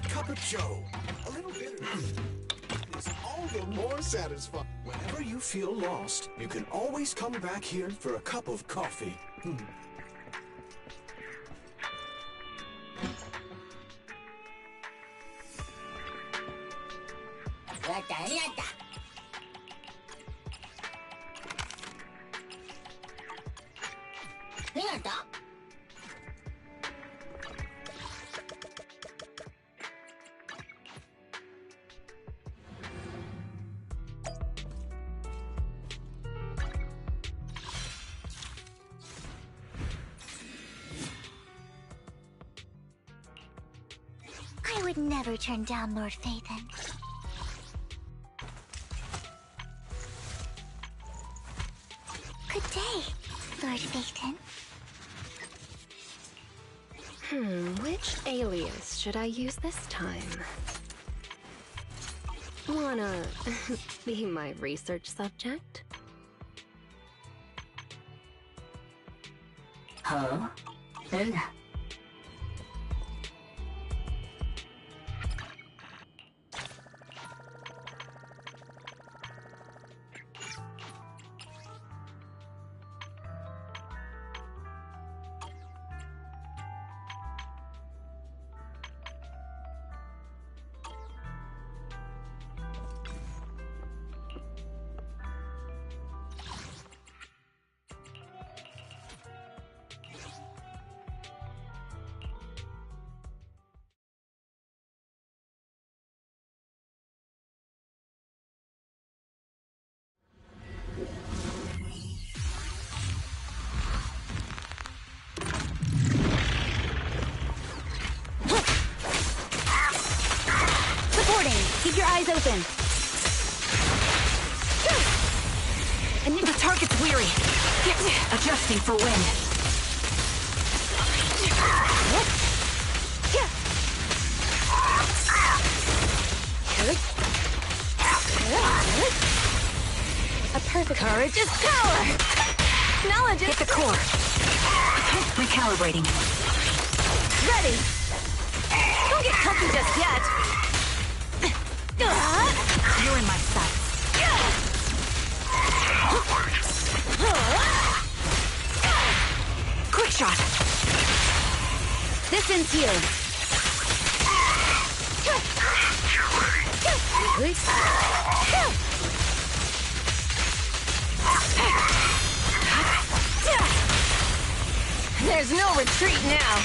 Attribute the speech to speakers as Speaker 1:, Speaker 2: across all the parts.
Speaker 1: good cup of joe. A little bitter is all the more satisfying. Whenever you feel lost, you can always come back here for a cup of coffee.
Speaker 2: I would never turn down Lord Phaethon. Good day, Lord Phaethon.
Speaker 3: Which alias should I use this time? Wanna be my research subject?
Speaker 4: Huh?
Speaker 5: Keep your eyes open. And the target's weary. Adjusting for wind.
Speaker 3: A perfect
Speaker 5: Courage is power! Knowledge is... Hit the core. Recalibrating. Ready! Don't get comfy just yet. You're in my sights. Quick shot. This ends here. There's no retreat now.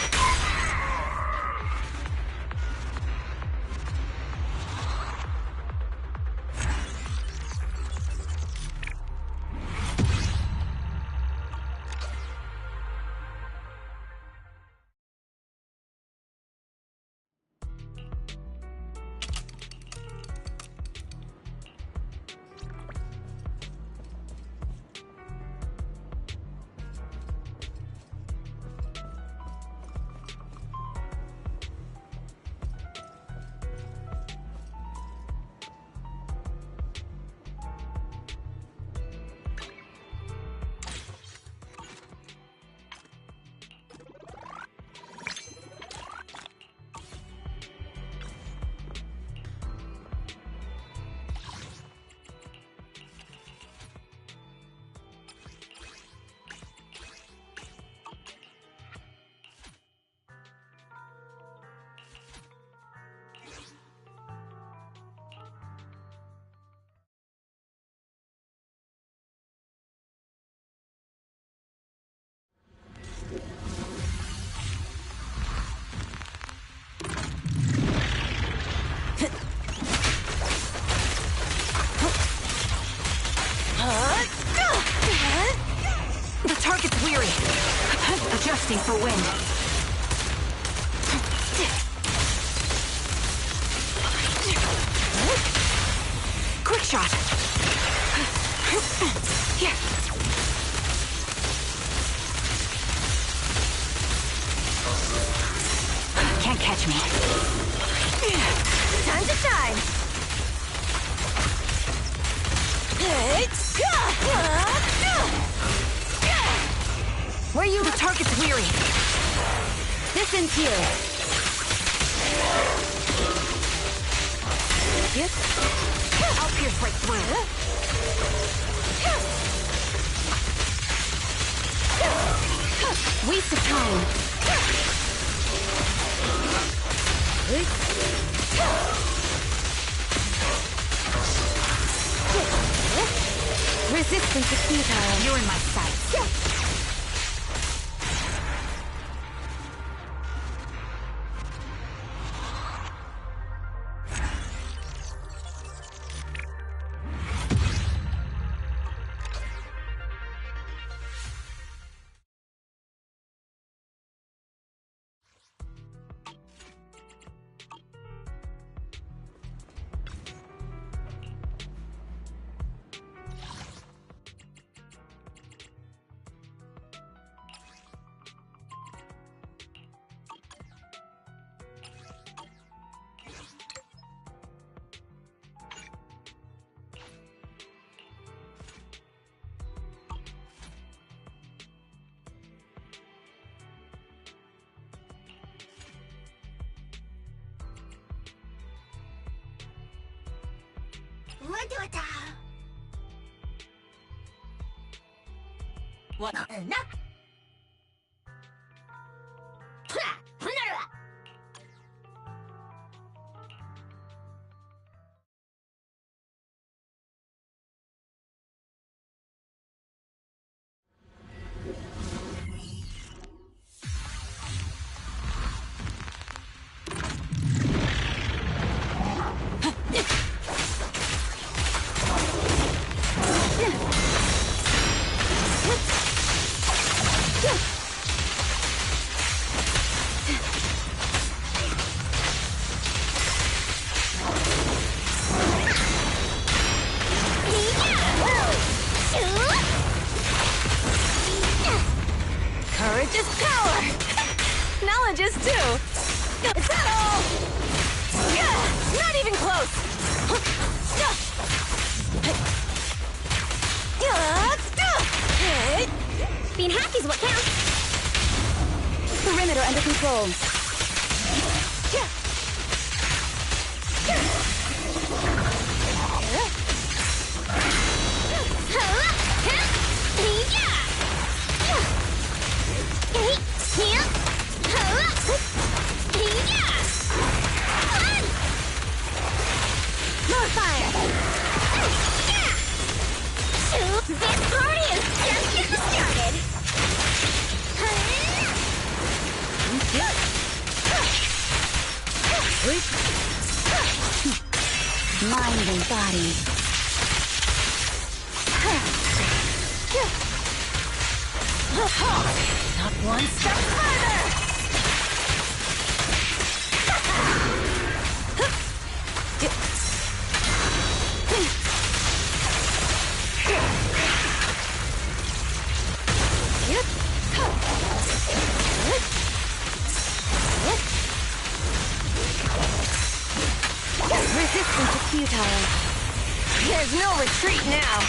Speaker 5: The target's weary. Adjusting for wind. Quick shot. Yeah. Can't catch me. Time to shine. Where you? The target's weary. This ends here. Yep. I'll pierce right through. Waste of time. Resistance is futile. You're in my sights.
Speaker 2: What?
Speaker 5: Courage is power! Knowledge is too! Is that all? Not even close! Being happy's what counts! Perimeter under control. More fire! This party is just getting started! Mind and body. Not one step further! Resistance is futile. There's no retreat now.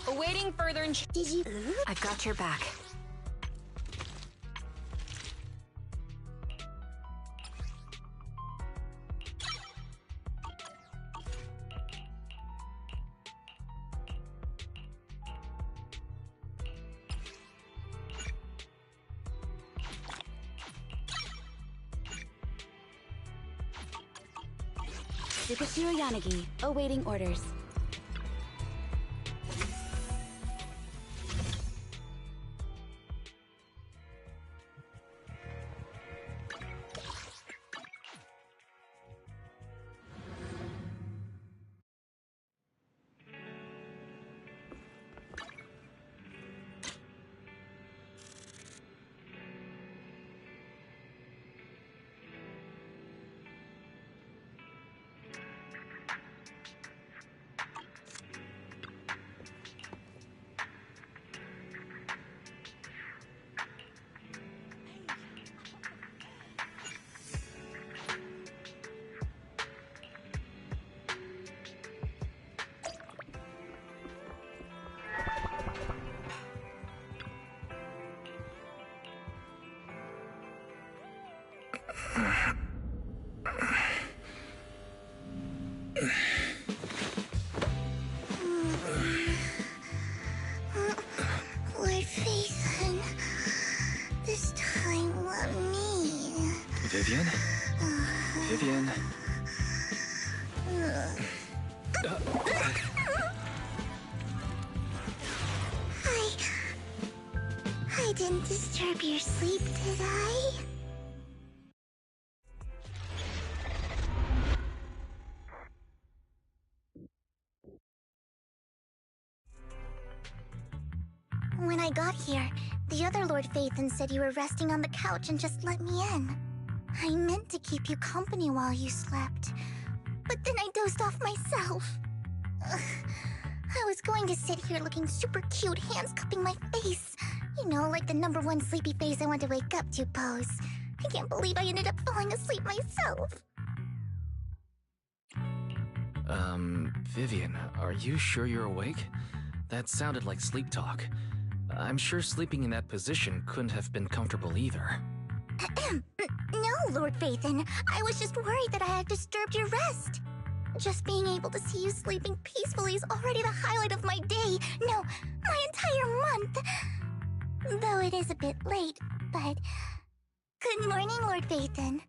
Speaker 5: Awaiting further Did you? I've got your back. Tsukashiro Yanagi, awaiting orders.
Speaker 4: Vivian.
Speaker 2: I didn't disturb your sleep, did I? When I got here, the other Lord Phaethon said you were resting on the couch and just let me in. I meant to keep you company while you slept, but then I dozed off myself. Ugh. I was going to sit here looking super cute, hands cupping my face. You know, like the #1 sleepy face I want to wake up to pose. I can't believe I ended up falling asleep myself.
Speaker 4: Vivian, are you sure you're awake? That sounded like sleep talk. I'm sure sleeping in that position couldn't have been comfortable either.
Speaker 2: No, Lord Phaethon. I was just worried that I had disturbed your rest. Just being able to see you sleeping peacefully is already the highlight of my day. No, my entire month. Though it is a bit late, but... Good morning, Lord Phaethon.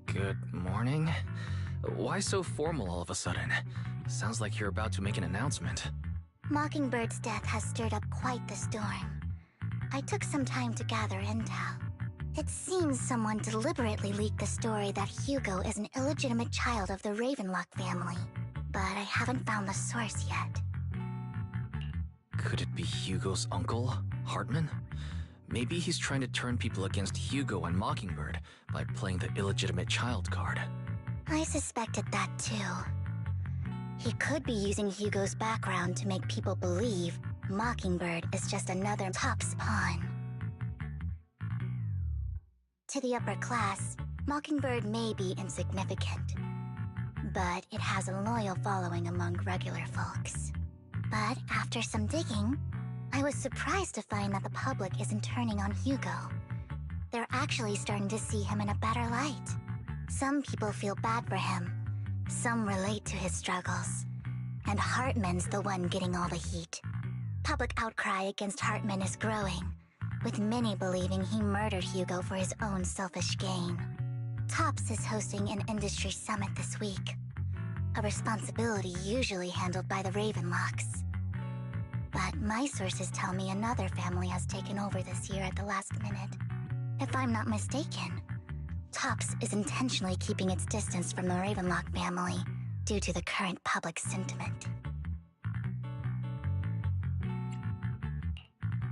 Speaker 4: Good morning? Why so formal all of a sudden? Sounds like you're about to make an announcement.
Speaker 2: Mockingbird's death has stirred up quite the storm. I took some time to gather intel. It seems someone deliberately leaked the story that Hugo is an illegitimate child of the Ravenlock family, but I haven't found the source yet.
Speaker 4: Could it be Hugo's uncle, Hartman? Maybe he's trying to turn people against Hugo and Mockingbird by playing the illegitimate child card.
Speaker 2: I suspected that too. He could be using Hugo's background to make people believe Mockingbird is just another Top's pawn. To the upper class, Mockingbird may be insignificant, but it has a loyal following among regular folks. But after some digging, I was surprised to find that the public isn't turning on Hugo. They're actually starting to see him in a better light. Some people feel bad for him, some relate to his struggles, and Hartman's the one getting all the heat. Public outcry against Hartman is growing, with many believing he murdered Hugo for his own selfish gain. Tops is hosting an industry summit this week, a responsibility usually handled by the Ravenlocks. But my sources tell me another family has taken over this year at the last minute. If I'm not mistaken, Tops is intentionally keeping its distance from the Ravenlock family due to the current public sentiment.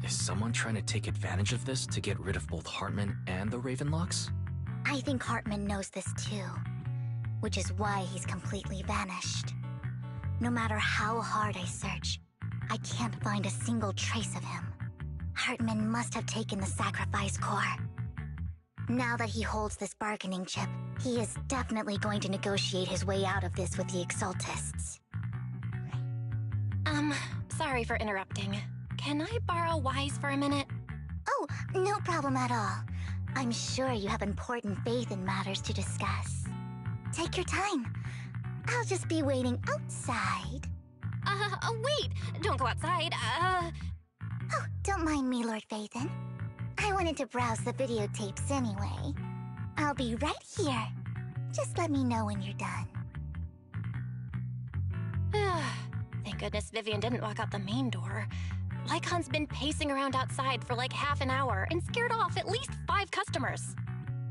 Speaker 4: Is someone trying to take advantage of this to get rid of both Hartman and the Ravenlocks?
Speaker 2: I think Hartman knows this too, which is why he's completely vanished. No matter how hard I search, I can't find a single trace of him. Hartman must have taken the sacrifice core. Now that he holds this bargaining chip, he is definitely going to negotiate his way out of this with the Exaltists.
Speaker 3: Sorry for interrupting. Can I borrow Wise for a minute?
Speaker 2: Oh, no problem at all. I'm sure you have important faith in matters to discuss. Take your time. I'll just be waiting outside.
Speaker 3: Wait! Don't go outside,
Speaker 2: Oh, don't mind me, Lord Phaethon. I wanted to browse the videotapes anyway. I'll be right here. Just let me know when you're done.
Speaker 3: Thank goodness Vivian didn't walk out the main door. Lycon's been pacing around outside for like half an hour and scared off at least 5 customers.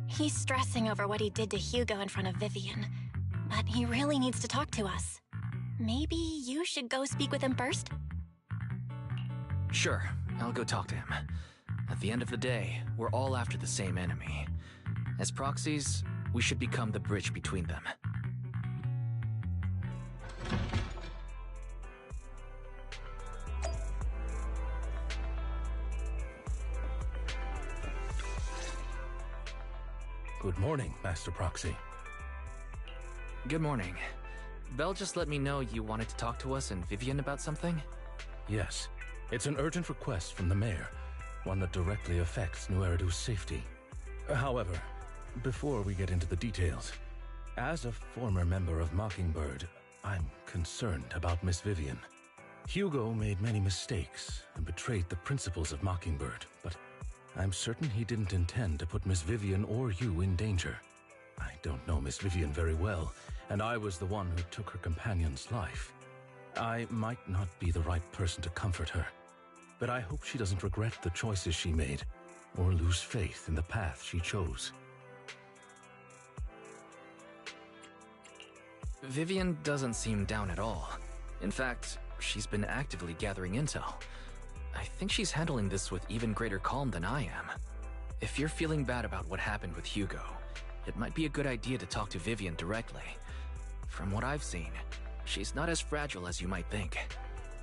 Speaker 3: He's stressing over what he did to Hugo in front of Vivian, but he really needs to talk to us. Maybe you should go speak with him first?
Speaker 4: Sure, I'll go talk to him. At the end of the day, we're all after the same enemy. As proxies, we should become the bridge between them.
Speaker 6: Good morning, Master Proxy.
Speaker 4: Good morning. Belle just let me know you wanted to talk to us and Vivian about something?
Speaker 6: Yes, it's an urgent request from the mayor, one that directly affects New Eridu's safety. However, before we get into the details, as a former member of Mockingbird, I'm concerned about Miss Vivian. Hugo made many mistakes and betrayed the principles of Mockingbird, but I'm certain he didn't intend to put Miss Vivian or you in danger. I don't know Miss Vivian very well, and I was the one who took her companion's life. I might not be the right person to comfort her, but I hope she doesn't regret the choices she made or lose faith in the path she chose.
Speaker 4: Vivian doesn't seem down at all. In fact, she's been actively gathering intel. I think she's handling this with even greater calm than I am. If you're feeling bad about what happened with Hugo, it might be a good idea to talk to Vivian directly. From what I've seen, she's not as fragile as you might think.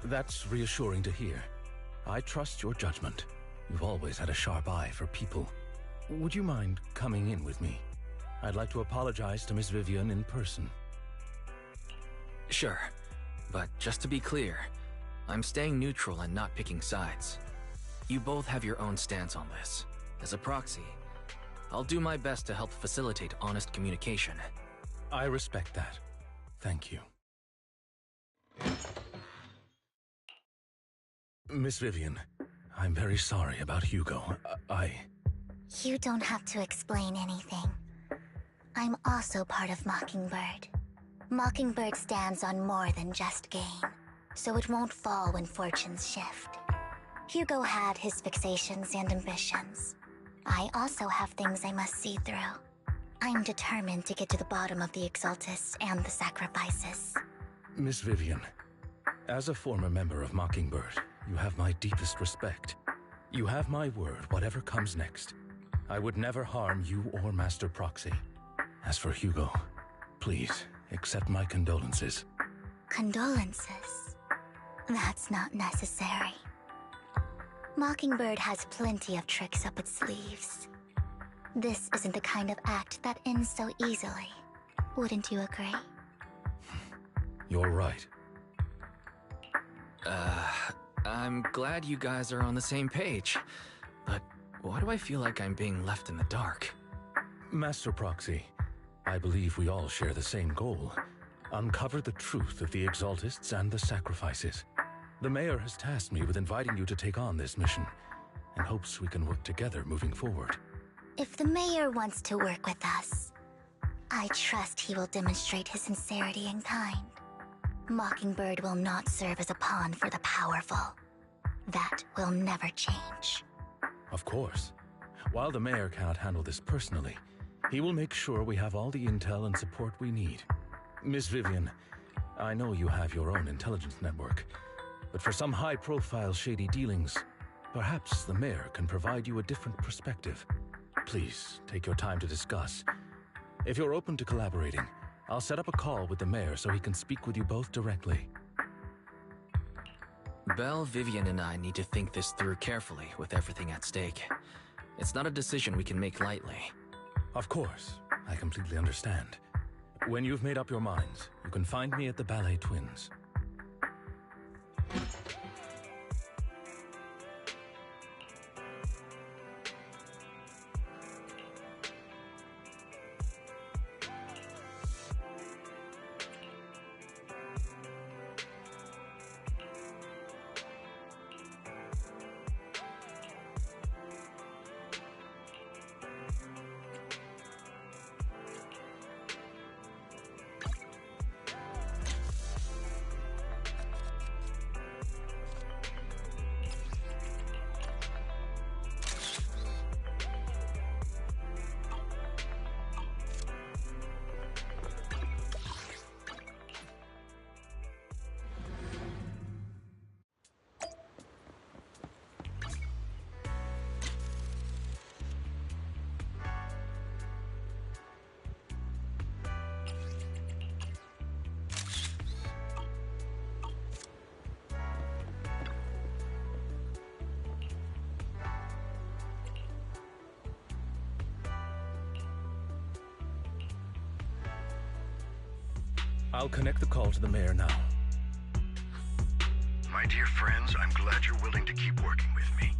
Speaker 6: That's reassuring to hear. I trust your judgment. You've always had a sharp eye for people. Would you mind coming in with me? I'd like to apologize to Miss Vivian in person.
Speaker 4: Sure, but just to be clear, I'm staying neutral and not picking sides. You both have your own stance on this. As a proxy, I'll do my best to help facilitate honest communication.
Speaker 6: I respect that. Thank you. Miss Vivian, I'm very sorry about Hugo.
Speaker 2: You don't have to explain anything. I'm also part of Mockingbird. Mockingbird stands on more than just gain, so it won't fall when fortunes shift. Hugo had his fixations and ambitions. I also have things I must see through. I'm determined to get to the bottom of the Exaltists and the sacrifices.
Speaker 6: Miss Vivian, as a former member of Mockingbird, you have my deepest respect. You have my word, whatever comes next. I would never harm you or Master Proxy. As for Hugo, please accept my condolences.
Speaker 2: Condolences? That's not necessary. Mockingbird has plenty of tricks up its sleeves. This isn't the kind of act that ends so easily. Wouldn't you agree?
Speaker 6: You're right.
Speaker 4: I'm glad you guys are on the same page, but why do I feel like I'm being left in the dark?
Speaker 6: Master Proxy, I believe we all share the same goal. Uncover the truth of the Exaltists and the sacrifices. The Mayor has tasked me with inviting you to take on this mission, and hopes we can work together moving forward.
Speaker 2: If the Mayor wants to work with us, I trust he will demonstrate his sincerity and kind. Mockingbird will not serve as a pawn for the powerful. That will never change.
Speaker 6: Of course. While the Mayor cannot handle this personally, he will make sure we have all the intel and support we need. Miss Vivian, I know you have your own intelligence network, but for some high-profile shady dealings, perhaps the Mayor can provide you a different perspective. Please, take your time to discuss. If you're open to collaborating, I'll set up a call with the Mayor so he can speak with you both directly.
Speaker 4: Belle, Vivian, and I need to think this through carefully with everything at stake. It's not a decision we can make lightly.
Speaker 6: Of course, I completely understand. When you've made up your minds, you can find me at the Ballet Twins. I'll connect the call to the Mayor now.
Speaker 7: My dear friends, I'm glad you're willing to keep working with me.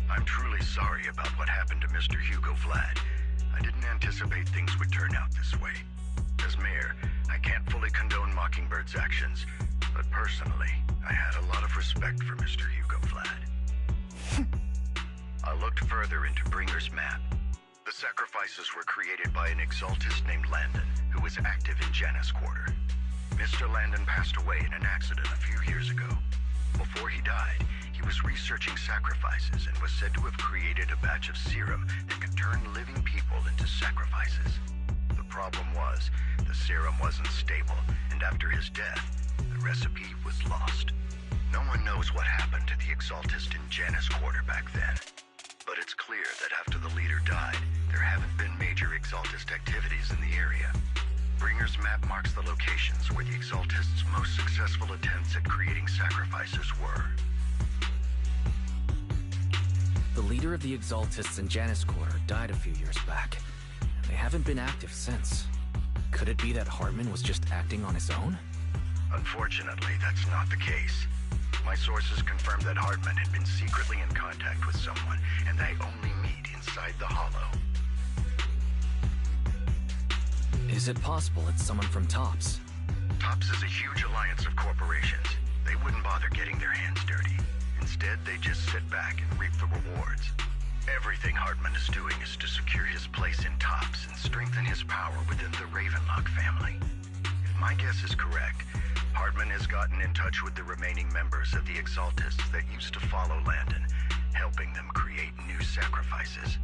Speaker 7: I'm truly sorry about what happened to Mr. Hugo Vlad. I didn't anticipate things would turn out this way. As Mayor, I can't fully condone Mockingbird's actions, But personally, I had a lot of respect for Mr. Hugo Vlad. I looked further into Bringer's map. The sacrifices were created by an exaltist named Landon, who was active in Janus Quarter. Mr. Landon passed away in an accident a few years ago. Before he died, he was researching sacrifices and was said to have created a batch of serum that could turn living people into sacrifices. The problem was, the serum wasn't stable, and after his death, the recipe was lost. No one knows what happened to the exaltist in Janus Quarter back then. But it's clear that after the leader died, there haven't been major exaltist activities in the area. Bringer's map marks the locations where the exaltists' most successful attempts at creating sacrifices were.
Speaker 4: The leader of the exaltists in Janus Quarter died a few years back. They haven't been active since. Could it be that Hartman was just acting on his own?
Speaker 7: Unfortunately, that's not the case. My sources confirmed that Hartman had been secretly in contact with someone, and they only meet inside the Hollow.
Speaker 4: Is it possible it's someone from TOPS?
Speaker 7: TOPS is a huge alliance of corporations. They wouldn't bother getting their hands dirty. Instead, they just sit back and reap the rewards. Everything Hartman is doing is to secure his place in TOPS and strengthen his power within the Ravenlock family. If my guess is correct, Hartman has gotten in touch with the remaining members of the Exaltists that used to follow Landon, helping them create new sacrifices.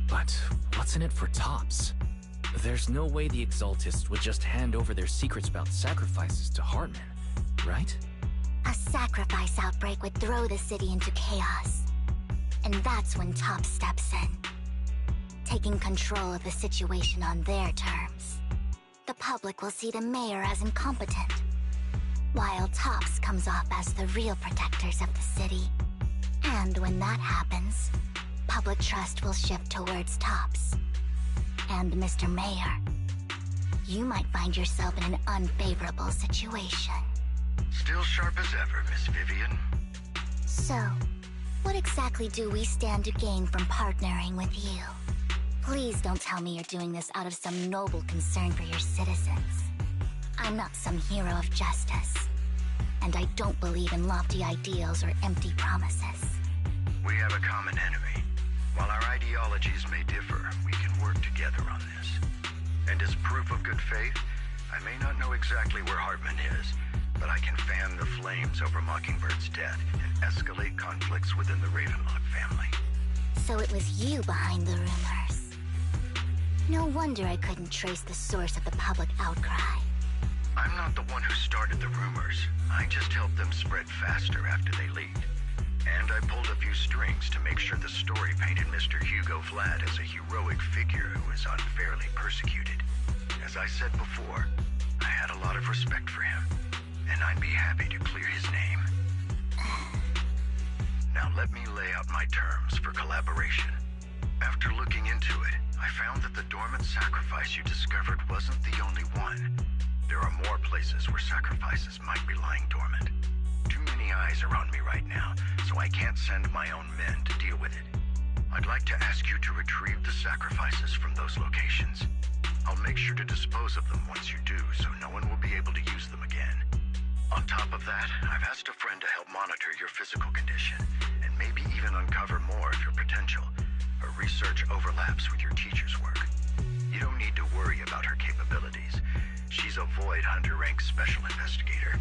Speaker 4: But what's in it for TOPS? There's no way the Exaltists would just hand over their secrets about sacrifices to Hartman, right?
Speaker 2: A sacrifice outbreak would throw the city into chaos. And that's when TOPS steps in, taking control of the situation on their terms. The public will see the mayor as incompetent, while TOPS comes off as the real protectors of the city. And when that happens, public trust will shift towards TOPS. And Mr. Mayor, you might find yourself in an unfavorable situation.
Speaker 7: Still sharp as ever, Miss Vivian.
Speaker 2: So, what exactly do we stand to gain from partnering with you? Please don't tell me you're doing this out of some noble concern for your citizens. I'm not some hero of justice, and I don't believe in lofty ideals or empty promises.
Speaker 7: We have a common enemy. While our ideologies may differ, we can work together on this. And as proof of good faith, I may not know exactly where Hartman is, but I can fan the flames over Mockingbird's death and escalate conflicts within the Ravenlock family.
Speaker 2: So it was you behind the rumors. No wonder I couldn't trace the source of the public outcry.
Speaker 7: I'm not the one who started the rumors. I just helped them spread faster after they leaked. And I pulled a few strings to make sure the story painted Mr. Hugo Vlad as a heroic figure who was unfairly persecuted. As I said before, I had a lot of respect for him, and I'd be happy to clear his name. Now let me lay out my terms for collaboration. After looking into it, I found that the dormant sacrifice you discovered wasn't the only one. There are more places where sacrifices might be lying dormant. Too many eyes are on me right now, so I can't send my own men to deal with it. I'd like to ask you to retrieve the sacrifices from those locations. I'll make sure to dispose of them once you do, so no one will be able to use them again. On top of that, I've asked a friend to help monitor your physical condition, and maybe even uncover more of your potential. Her research overlaps with your teacher's work. You don't need to worry about her capabilities. She's a Void Hunter rank special investigator.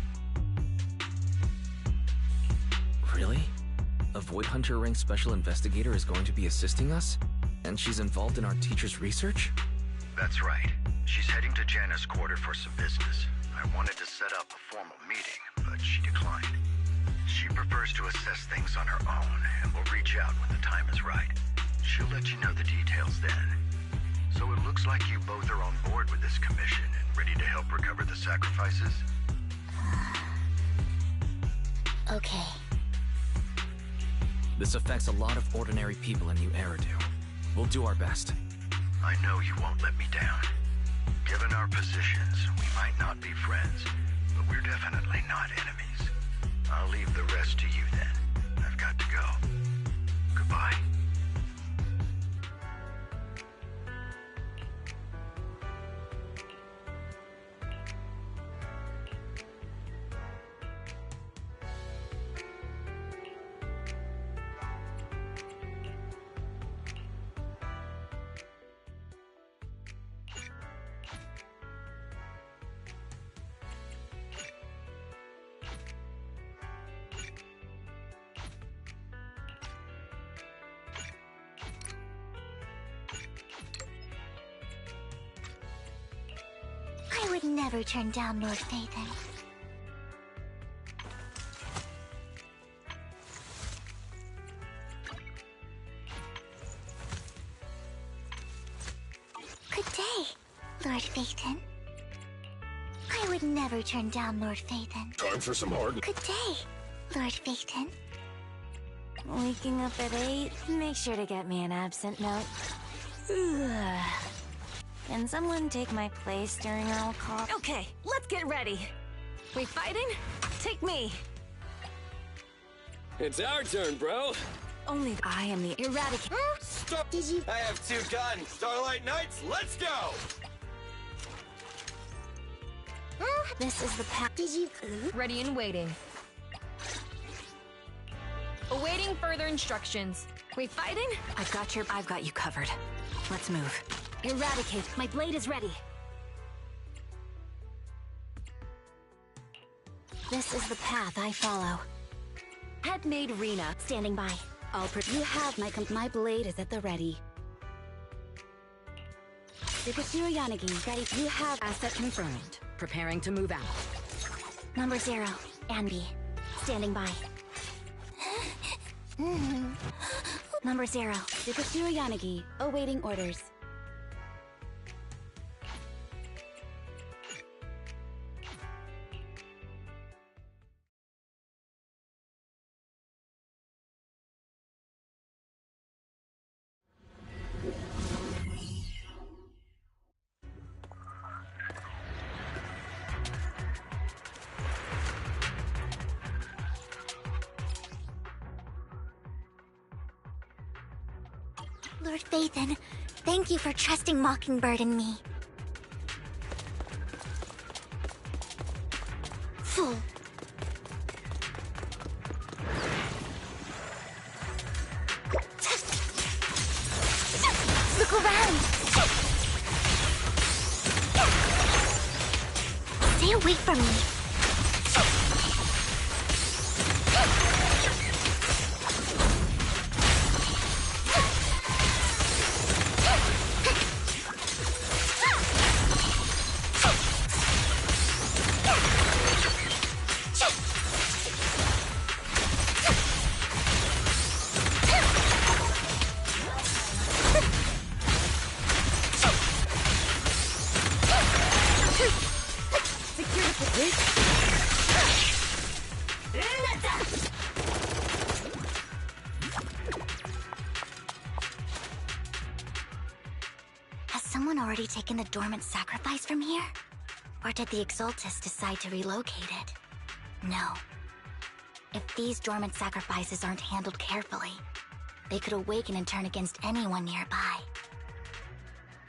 Speaker 4: Really? A Void Hunter rank special investigator is going to be assisting us? And she's involved in our teacher's research?
Speaker 7: That's right. She's heading to Janus Quarter for some business. I wanted to set up a formal meeting, but she declined. She prefers to assess things on her own, and will reach out when the time is right. She'll let you know the details then. So it looks like you both are on board with this commission and ready to help recover the sacrifices?
Speaker 2: Okay.
Speaker 4: This affects a lot of ordinary people in New Eridu. We'll do our best.
Speaker 7: I know you won't let me down. Given our positions, we might not be friends, but we're definitely not enemies. I'll leave the rest to you then. I've got to go. Goodbye.
Speaker 2: would never turn down Lord Phaethon. Good day, Lord Phaethon. I would never turn down Lord Phaethon.
Speaker 1: Time for some hard...
Speaker 2: Good day, Lord Phaethon.
Speaker 5: Waking up at 8? Make sure to get me an absent note. Ugh. Can someone take my place during roll call? Okay, let's get ready. We fighting? Take me.
Speaker 8: It's our turn, bro.
Speaker 5: Only I am the eradicator.
Speaker 8: Stop!
Speaker 2: Did you...
Speaker 8: I have 2 guns. Starlight Knights, let's go!
Speaker 5: This is the path.
Speaker 2: Did you...
Speaker 9: Ready and waiting. Awaiting further instructions.
Speaker 5: We fighting? I've got you covered. Let's move. Eradicate. My blade is ready. This is the path I follow. Headmaid Rena, standing by. You have my blade is at the ready. Sukasuro Yanagi, ready. You have asset confirmed. Preparing to move out.
Speaker 2: Number 0, Anby, standing by. Number 0,
Speaker 5: Sukasuro Yanagi, awaiting orders.
Speaker 2: Lord Phaethon, thank you for trusting Mockingbird and me. Fool. Look around! Stay away from me. Has someone already taken the dormant sacrifice from here? Or did the Exaltus decide to relocate it? No. If these dormant sacrifices aren't handled carefully, they could awaken and turn against anyone nearby.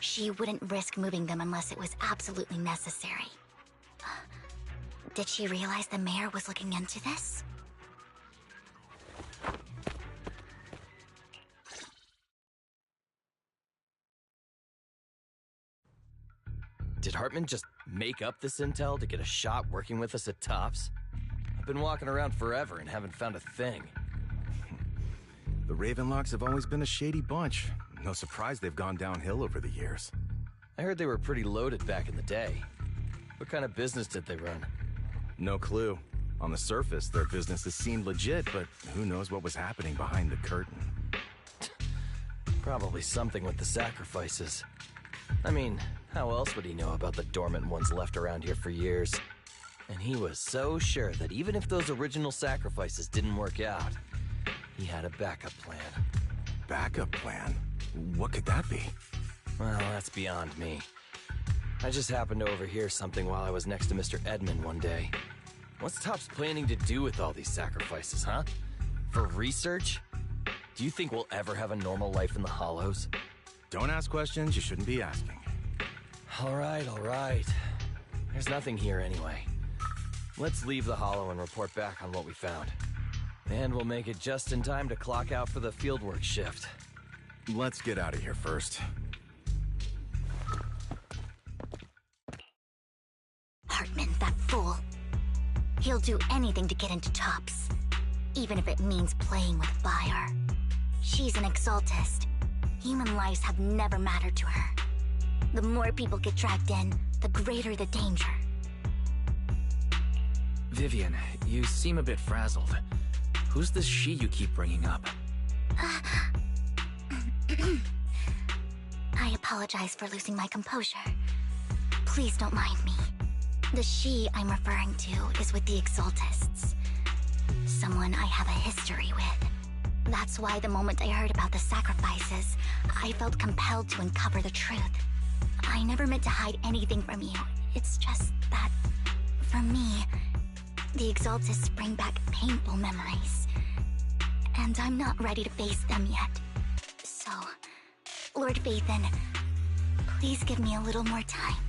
Speaker 2: She wouldn't risk moving them unless it was absolutely necessary. Did she realize the mayor was looking into this?
Speaker 10: Did Hartman just make up this intel to get a shot working with us at Tops? I've been walking around forever and haven't found a thing.
Speaker 11: The Ravenlocks have always been a shady bunch. No surprise they've gone downhill over the years.
Speaker 10: I heard they were pretty loaded back in the day. What kind of business did they run?
Speaker 11: No clue. On the surface, their businesses seemed legit, but who knows what was happening behind the curtain.
Speaker 10: Probably something with the sacrifices. I mean, how else would he know about the dormant ones left around here for years? And he was so sure that even if those original sacrifices didn't work out, he had a backup plan.
Speaker 11: Backup plan? What could that be?
Speaker 10: Well, that's beyond me. I just happened to overhear something while I was next to Mr. Edmund one day. What's Tops planning to do with all these sacrifices, huh? For research? Do you think we'll ever have a normal life in the Hollows?
Speaker 11: Don't ask questions you shouldn't be asking.
Speaker 10: All right. There's nothing here anyway. Let's leave the Hollow and report back on what we found. And we'll make it just in time to clock out for the fieldwork shift.
Speaker 11: Let's get out of here first.
Speaker 2: Hartman, that fool. He'll do anything to get into Tops, even if it means playing with fire. She's an Exaltist. Human lives have never mattered to her. The more people get dragged in, the greater the danger.
Speaker 4: Vivian, you seem a bit frazzled. Who's this she you keep bringing up?
Speaker 2: I apologize for losing my composure. Please don't mind me. The she I'm referring to is with the Exaltists. Someone I have a history with. That's why the moment I heard about the sacrifices, I felt compelled to uncover the truth. I never meant to hide anything from you. It's just that, for me, the Exaltists bring back painful memories. And I'm not ready to face them yet. So, Lord Vathan, please give me a little more time.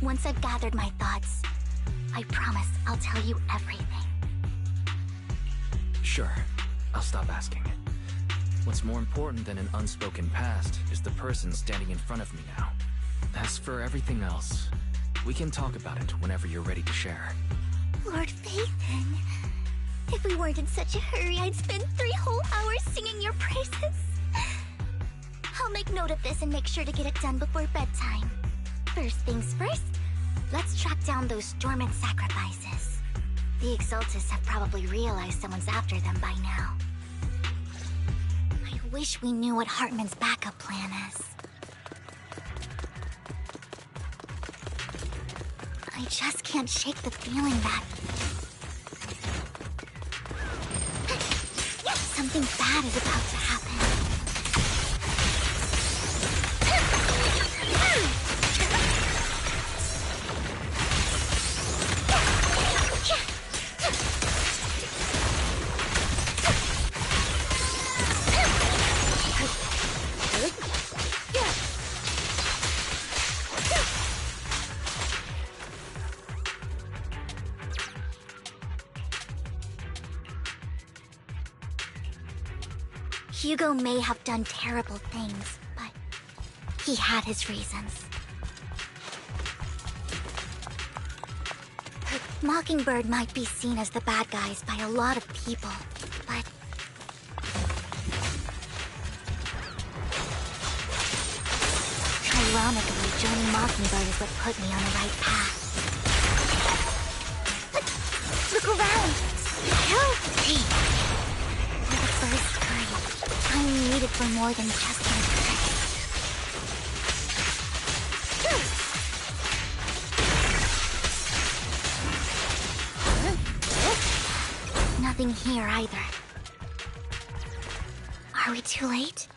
Speaker 2: Once I've gathered my thoughts, I promise I'll tell you everything.
Speaker 4: Sure, I'll stop asking. What's more important than an unspoken past is the person standing in front of me now. As for everything else, we can talk about it whenever you're ready to share.
Speaker 2: Lord Vathan, if we weren't in such a hurry, I'd spend 3 whole hours singing your praises. I'll make note of this and make sure to get it done before bedtime. First things first, let's track down those dormant sacrifices. The Exaltists have probably realized someone's after them by now. I wish we knew what Hartman's backup plan is. I just can't shake the feeling that something bad is about to happen. Hugo may have done terrible things, but he had his reasons. Mockingbird might be seen as the bad guys by a lot of people, but ironically, joining Mockingbird is what put me on the right path. Look around! Healthy! For the first time, I'm needed for more than just an attack. Nothing here either. Are we too late?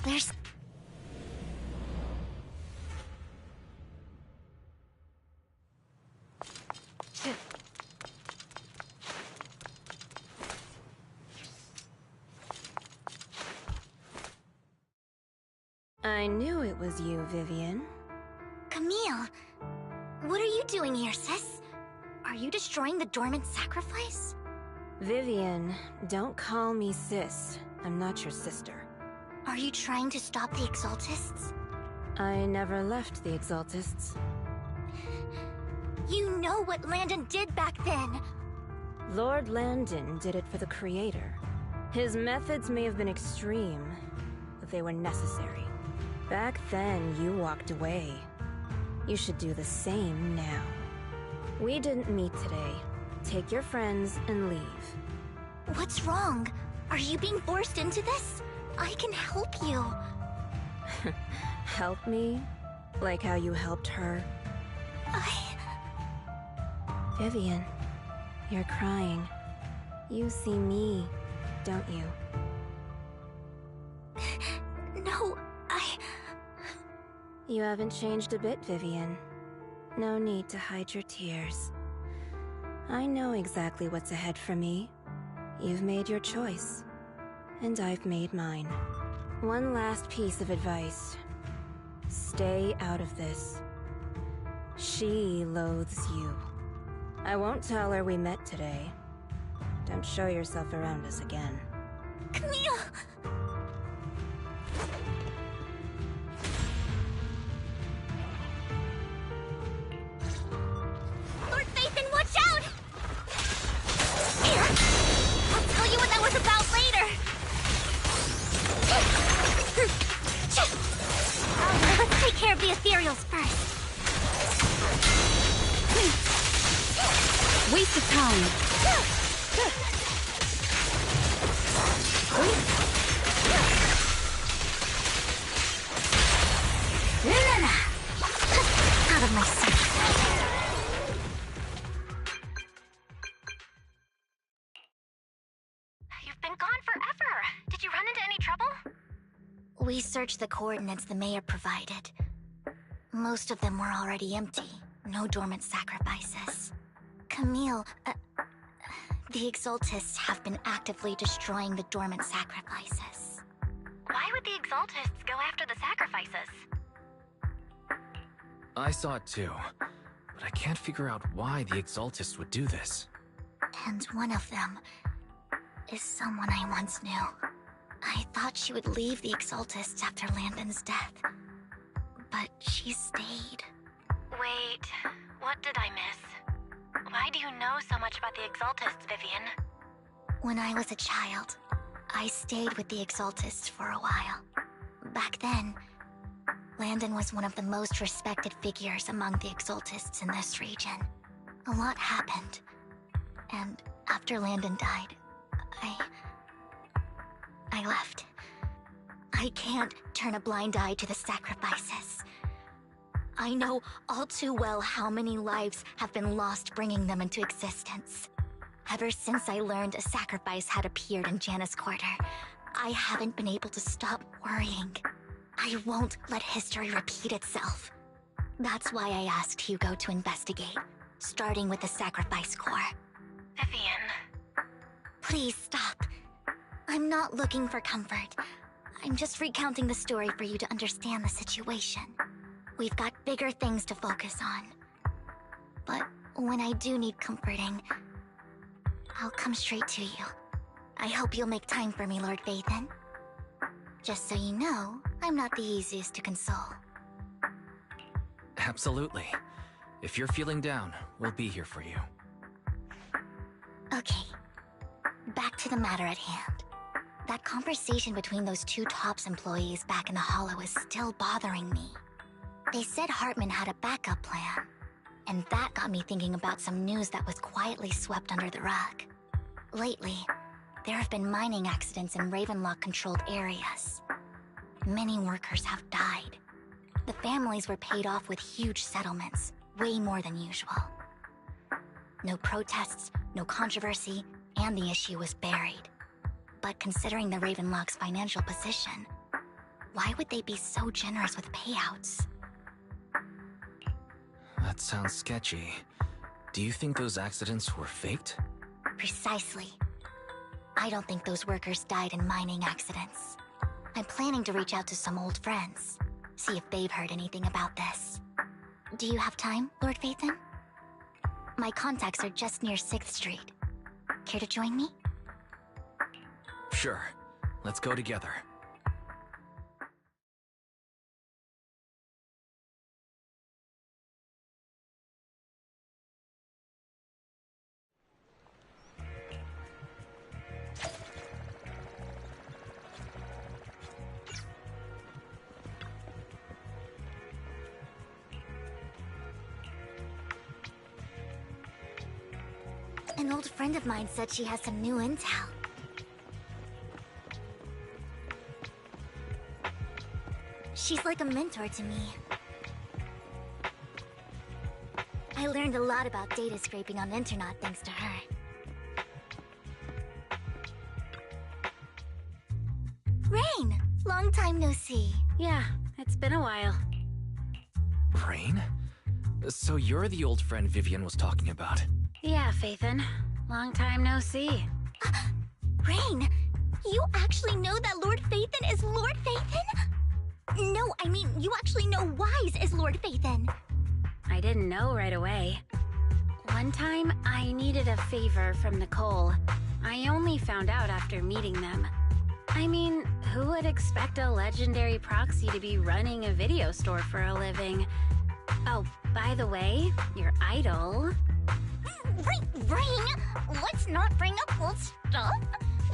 Speaker 2: There's...
Speaker 5: I knew it was you, Vivian.
Speaker 2: Camille, what are you doing here, sis? Are you destroying the dormant sacrifice?
Speaker 5: Vivian, don't call me sis. I'm not your sister.
Speaker 2: Are you trying to stop the Exaltists?
Speaker 5: I never left the Exaltists.
Speaker 2: You know what Landon did back then!
Speaker 5: Lord Landon did it for the Creator. His methods may have been extreme, but they were necessary. Back then, you walked away. You should do the same now. We didn't meet today. Take your friends and leave.
Speaker 2: What's wrong? Are you being forced into this? I can help you.
Speaker 5: Help me? Like how you helped her? Vivian, you're crying. You see me, don't you?
Speaker 2: No,
Speaker 5: You haven't changed a bit, Vivian. No need to hide your tears. I know exactly what's ahead for me. You've made your choice, and I've made mine. One last piece of advice. Stay out of this. She loathes you. I won't tell her we met today. Don't show yourself around us again.
Speaker 2: Camille! Lord Phaethon, watch out! Here! I'll tell you what that was about later! Let's take care of the ethereals first.
Speaker 9: Waste of time.
Speaker 2: Out of my sight.
Speaker 3: You've been gone forever. Did you run into any trouble?
Speaker 2: We searched the coordinates the mayor provided. Most of them were already empty. No dormant sacrifices. Camille, the Exaltists have been actively destroying the dormant sacrifices.
Speaker 3: Why would the Exaltists go after the sacrifices?
Speaker 4: I saw it too, but I can't figure out why the Exaltists would do this.
Speaker 2: And one of them is someone I once knew. I thought she would leave the Exaltists after Landon's death, but she stayed.
Speaker 3: Wait, what did I miss? Why do you know so much about the Exaltists, Vivian?
Speaker 2: When I was a child, I stayed with the Exaltists for a while. Back then, Landon was one of the most respected figures among the Exaltists in this region. A lot happened, and after Landon died, I left. I can't turn a blind eye to the sacrifices. I know all too well how many lives have been lost bringing them into existence. Ever since I learned a sacrifice had appeared in Janus Quarter, I haven't been able to stop worrying. I won't let history repeat itself. That's why I asked Hugo to investigate, starting with the Sacrifice Corps.
Speaker 3: Vivian.
Speaker 2: Please stop. I'm not looking for comfort. I'm just recounting the story for you to understand the situation. We've got bigger things to focus on. But when I do need comforting, I'll come straight to you. I hope you'll make time for me, Lord Phaethon. Just so you know, I'm not the easiest to console.
Speaker 4: Absolutely. If you're feeling down, we'll be here for you.
Speaker 2: Okay. Back to the matter at hand. That conversation between those two TOPS employees back in the Hollow is still bothering me. They said Hartman had a backup plan, and that got me thinking about some news that was quietly swept under the rug. Lately, there have been mining accidents in Ravenlock-controlled areas. Many workers have died. The families were paid off with huge settlements, way more than usual. No protests, no controversy, and the issue was buried. But considering the Ravenlock's financial position, why would they be so generous with payouts?
Speaker 4: That sounds sketchy. Do you think those accidents were faked?
Speaker 2: Precisely. I don't think those workers died in mining accidents. I'm planning to reach out to some old friends, see if they've heard anything about this. Do you have time, Lord Phaethon? My contacts are just near 6th Street. Care to join me?
Speaker 4: Sure. Let's go together.
Speaker 2: An old friend of mine said she has some new intel. She's like a mentor to me. I learned a lot about data scraping on the internet thanks to her. Rain! Long time no see.
Speaker 5: Yeah, it's been a while.
Speaker 4: Rain? So you're the old friend Vivian was talking about.
Speaker 5: Yeah, Phaethon. Long time no see.
Speaker 2: Rain! You actually know that Lord Phaethon is Lord Phaethon? No, I mean, you actually know Wise is Lord Phaethon.
Speaker 5: I didn't know right away.
Speaker 12: One time, I needed a favor from Nicole. I only found out after meeting them. I mean, who would expect a legendary proxy to be running a video store for a living? Oh, by the way, your idol...
Speaker 2: Rain, let's not bring up old stuff.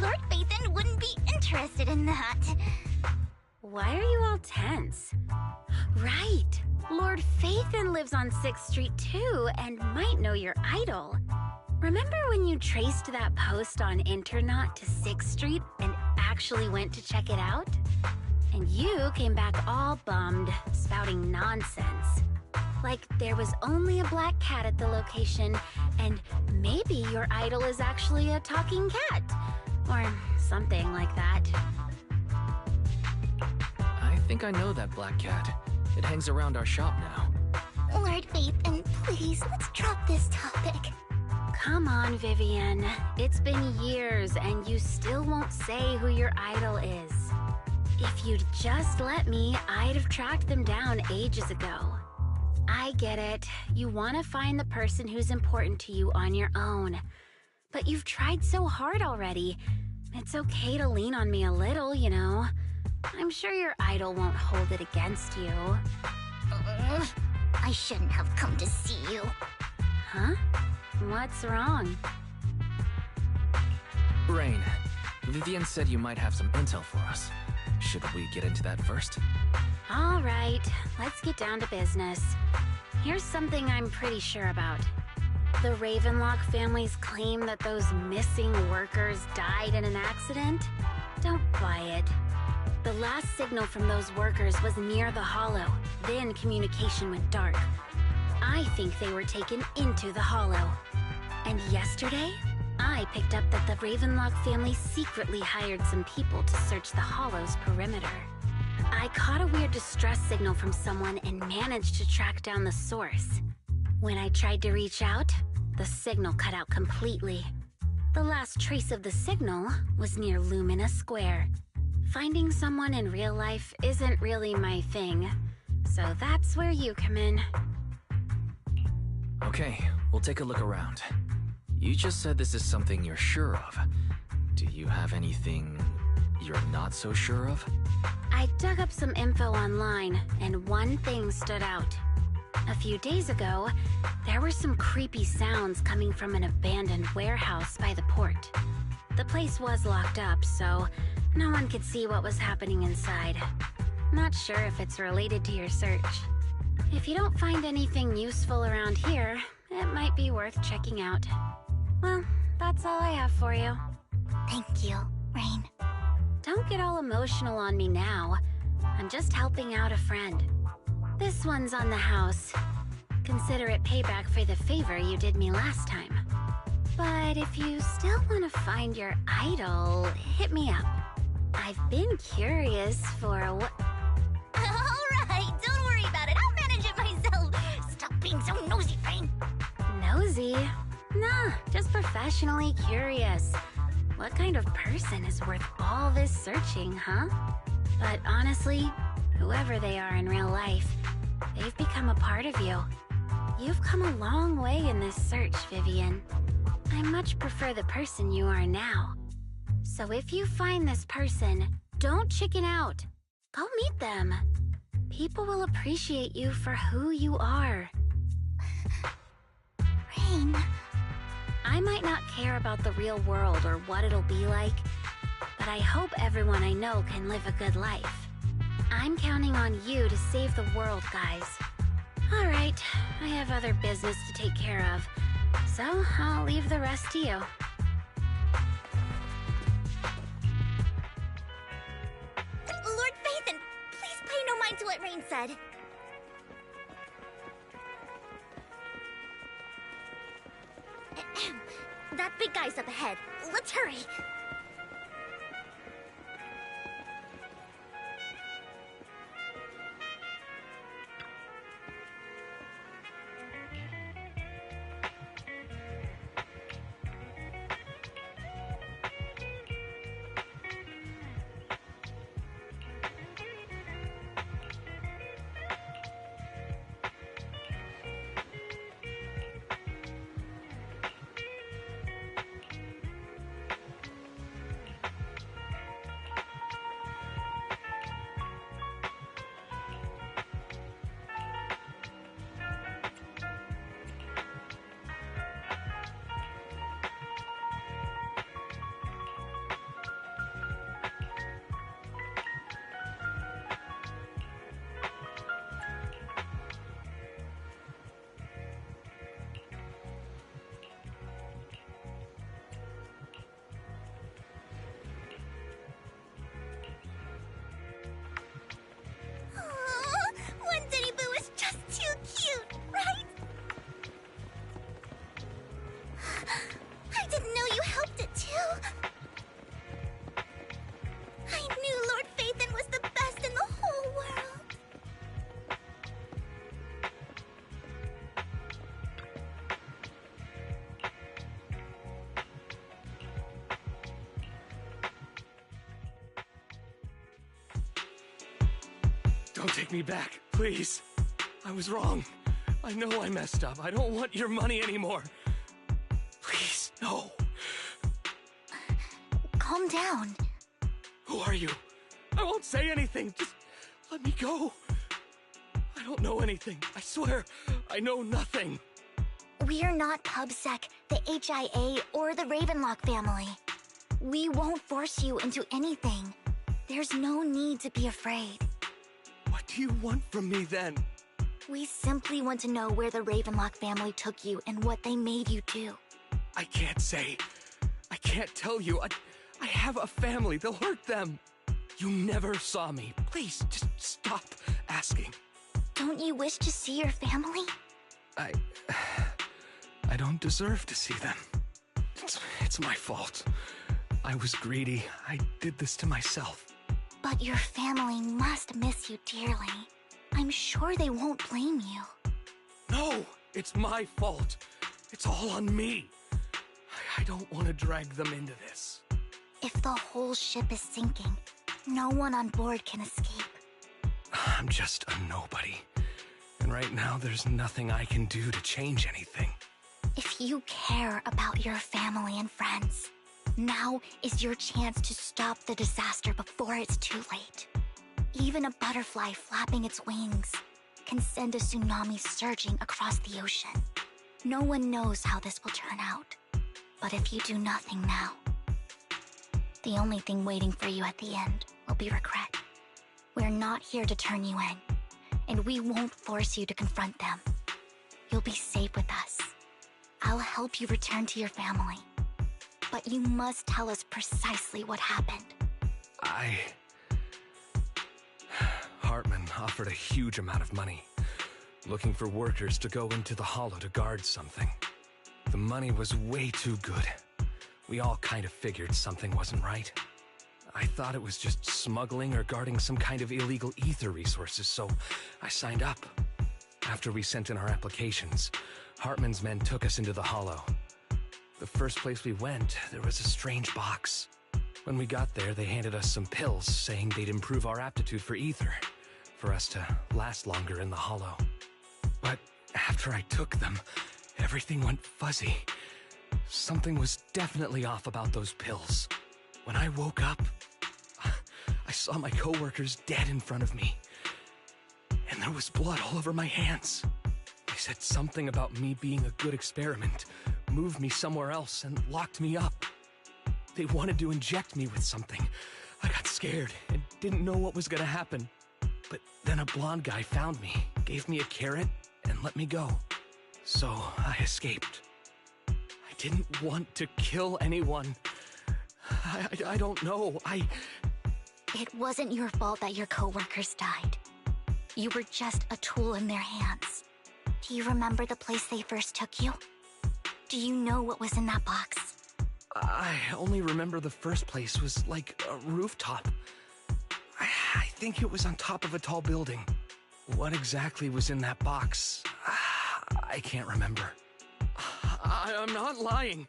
Speaker 2: Lord Phaethon wouldn't be interested in that.
Speaker 12: Why are you all tense? Right! Lord Phaethon lives on 6th Street too, and might know your idol. Remember when you traced that post on Internaut to 6th Street and actually went to check it out? And you came back all bummed, spouting nonsense. Like there was only a black cat at the location, and maybe your idol is actually a talking cat. Or something like that.
Speaker 4: I think I know that black cat. It hangs around our shop now.
Speaker 2: Lord Phaethon, please, let's drop this topic.
Speaker 12: Come on, Vivian. It's been years, and you still won't say who your idol is. If you'd just let me, I'd have tracked them down ages ago. I get it. You want to find the person who's important to you on your own. But you've tried so hard already. It's okay to lean on me a little, you know. I'm sure your idol won't hold it against you.
Speaker 2: I shouldn't have come to see you.
Speaker 12: Huh? What's wrong?
Speaker 4: Rain, Vivian said you might have some intel for us. Should we get into that first?
Speaker 12: All right, let's get down to business. Here's something I'm pretty sure about. The Ravenlock family's claim that those missing workers died in an accident? Don't buy it. The last signal from those workers was near the Hollow, then communication went dark. I think they were taken into the Hollow. And yesterday, I picked up that the Ravenlock family secretly hired some people to search the Hollow's perimeter. I caught a weird distress signal from someone and managed to track down the source. When I tried to reach out, the signal cut out completely. The last trace of the signal was near Lumina Square. Finding someone in real life isn't really my thing, so that's where you come in.
Speaker 4: Okay, we'll take a look around. You just said this is something you're sure of. Do you have anything you're not so sure of?
Speaker 12: I dug up some info online, and one thing stood out. A few days ago, there were some creepy sounds coming from an abandoned warehouse by the port. The place was locked up, so no one could see what was happening inside. Not sure if it's related to your search. If you don't find anything useful around here, it might be worth checking out. Well, that's all I have for you.
Speaker 2: Thank you, Rain.
Speaker 12: Don't get all emotional on me now. I'm just helping out a friend. This one's on the house. Consider it payback for the favor you did me last time. But if you still want to find your idol, hit me up. I've been curious for what...
Speaker 2: Alright, don't worry about it. I'll manage it myself. Stop being so nosy, Rain.
Speaker 12: Nosy? Nah, just professionally curious. What kind of person is worth all this searching, huh? But honestly, whoever they are in real life, they've become a part of you. You've come a long way in this search, Vivian. I much prefer the person you are now. So if you find this person, don't chicken out. Go meet them. People will appreciate you for who you are.
Speaker 2: Rain...
Speaker 12: I might not care about the real world or what it'll be like, but I hope everyone I know can live a good life. I'm counting on you to save the world, guys. All right, I have other business to take care of, so I'll leave the rest to you.
Speaker 2: Lord Phaethon, please pay no mind to what Rain said. That big guy's up ahead. Let's hurry.
Speaker 6: take me back, please. I was wrong. I know I messed up. I don't want your money anymore. Please, no.
Speaker 2: Calm down.
Speaker 6: Who are you? I won't say anything. Just let me go. I don't know anything. I swear, I know nothing.
Speaker 2: We are not PubSec, the HIA, or the Ravenlock family. We won't force you into anything. There's no need to be afraid.
Speaker 6: What do you want from me then?
Speaker 2: We simply want to know where the Ravenlock family took you and what they made you do.
Speaker 6: I can't say. I can't tell you. I have a family. They'll hurt them. You never saw me. Please, just stop asking.
Speaker 2: Don't you wish to see your family?
Speaker 6: I don't deserve to see them. It's my fault. I was greedy. I did this to myself.
Speaker 2: But your family must miss you dearly. I'm sure they won't blame you.
Speaker 6: No, it's my fault. It's all on me. I don't want to drag them into this.
Speaker 2: If the whole ship is sinking, no one on board can escape.
Speaker 6: I'm just a nobody. And right now, there's nothing I can do to change anything.
Speaker 2: If you care about your family and friends, now is your chance to stop the disaster before it's too late. Even a butterfly flapping its wings can send a tsunami surging across the ocean. No one knows how this will turn out. But if you do nothing now, the only thing waiting for you at the end will be regret. We're not here to turn you in, and we won't force you to confront them. You'll be safe with us. I'll help you return to your family. But you must tell us precisely what happened.
Speaker 6: Hartman offered a huge amount of money, looking for workers to go into the hollow to guard something. The money was way too good. We all kind of figured something wasn't right. I thought it was just smuggling or guarding some kind of illegal ether resources, so I signed up. After we sent in our applications, Hartman's men took us into the hollow. The first place we went, there was a strange box. When we got there, they handed us some pills, saying they'd improve our aptitude for ether, for us to last longer in the hollow. But after I took them, everything went fuzzy. Something was definitely off about those pills. When I woke up, I saw my coworkers dead in front of me. And there was blood all over my hands. They said something about me being a good experiment, moved me somewhere else, and locked me up. They wanted to inject me with something. I got scared and didn't know what was gonna happen. But then a blonde guy found me, gave me a carrot, and let me go. So I escaped. I didn't want to kill anyone. I don't know.
Speaker 2: It wasn't your fault that your coworkers died. You were just a tool in their hands. Do you remember the place they first took you? Do you know what was in that box?
Speaker 6: I only remember the first place was like a rooftop. I think it was on top of a tall building. What exactly was in that box? I can't remember. I'm not lying.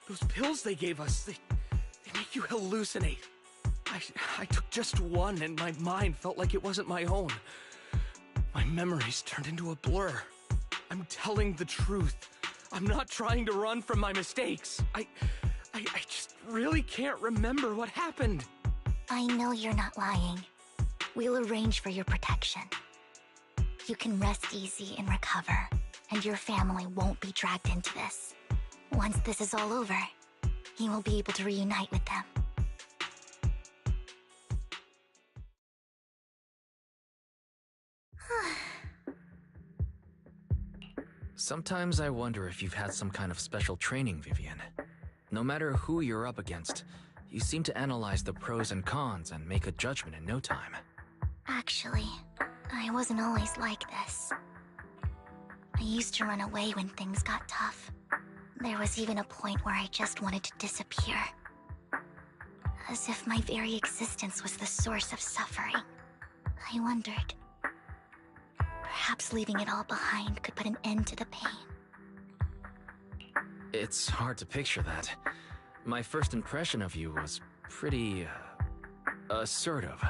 Speaker 6: Those pills they gave us, they make you hallucinate. I took just one and my mind felt like it wasn't my own. My memories turned into a blur. I'm telling the truth. I'm not trying to run from my mistakes. I just really can't remember what happened.
Speaker 2: I know you're not lying. We'll arrange for your protection. You can rest easy and recover, and your family won't be dragged into this. Once this is all over, you will be able to reunite with them.
Speaker 4: Sometimes I wonder if you've had some kind of special training, Vivian. No matter who you're up against, you seem to analyze the pros and cons and make a judgment in no time.
Speaker 2: Actually, I wasn't always like this. I used to run away when things got tough. There was even a point where I just wanted to disappear. As if my very existence was the source of suffering. I wondered. Perhaps leaving it all behind could put an end to the pain.
Speaker 4: It's hard to picture that. My first impression of you was pretty, assertive.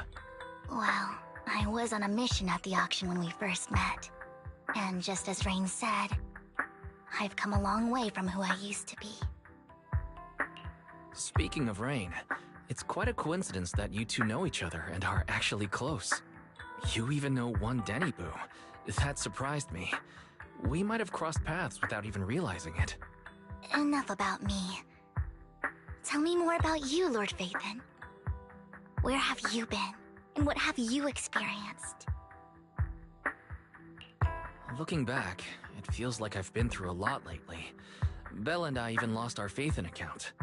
Speaker 2: Well, I was on a mission at the auction when we first met. And just as Rain said, I've come a long way from who I used to be.
Speaker 4: Speaking of Rain, it's quite a coincidence that you two know each other and are actually close. You even know one Denny Boo. That surprised me. We might have crossed paths without even realizing it.
Speaker 2: Enough about me. Tell me more about you, Lord Phaethon. Where have you been, and what have you experienced?
Speaker 4: Looking back, it feels like I've been through a lot lately. Belle and I even lost our Phaethon account.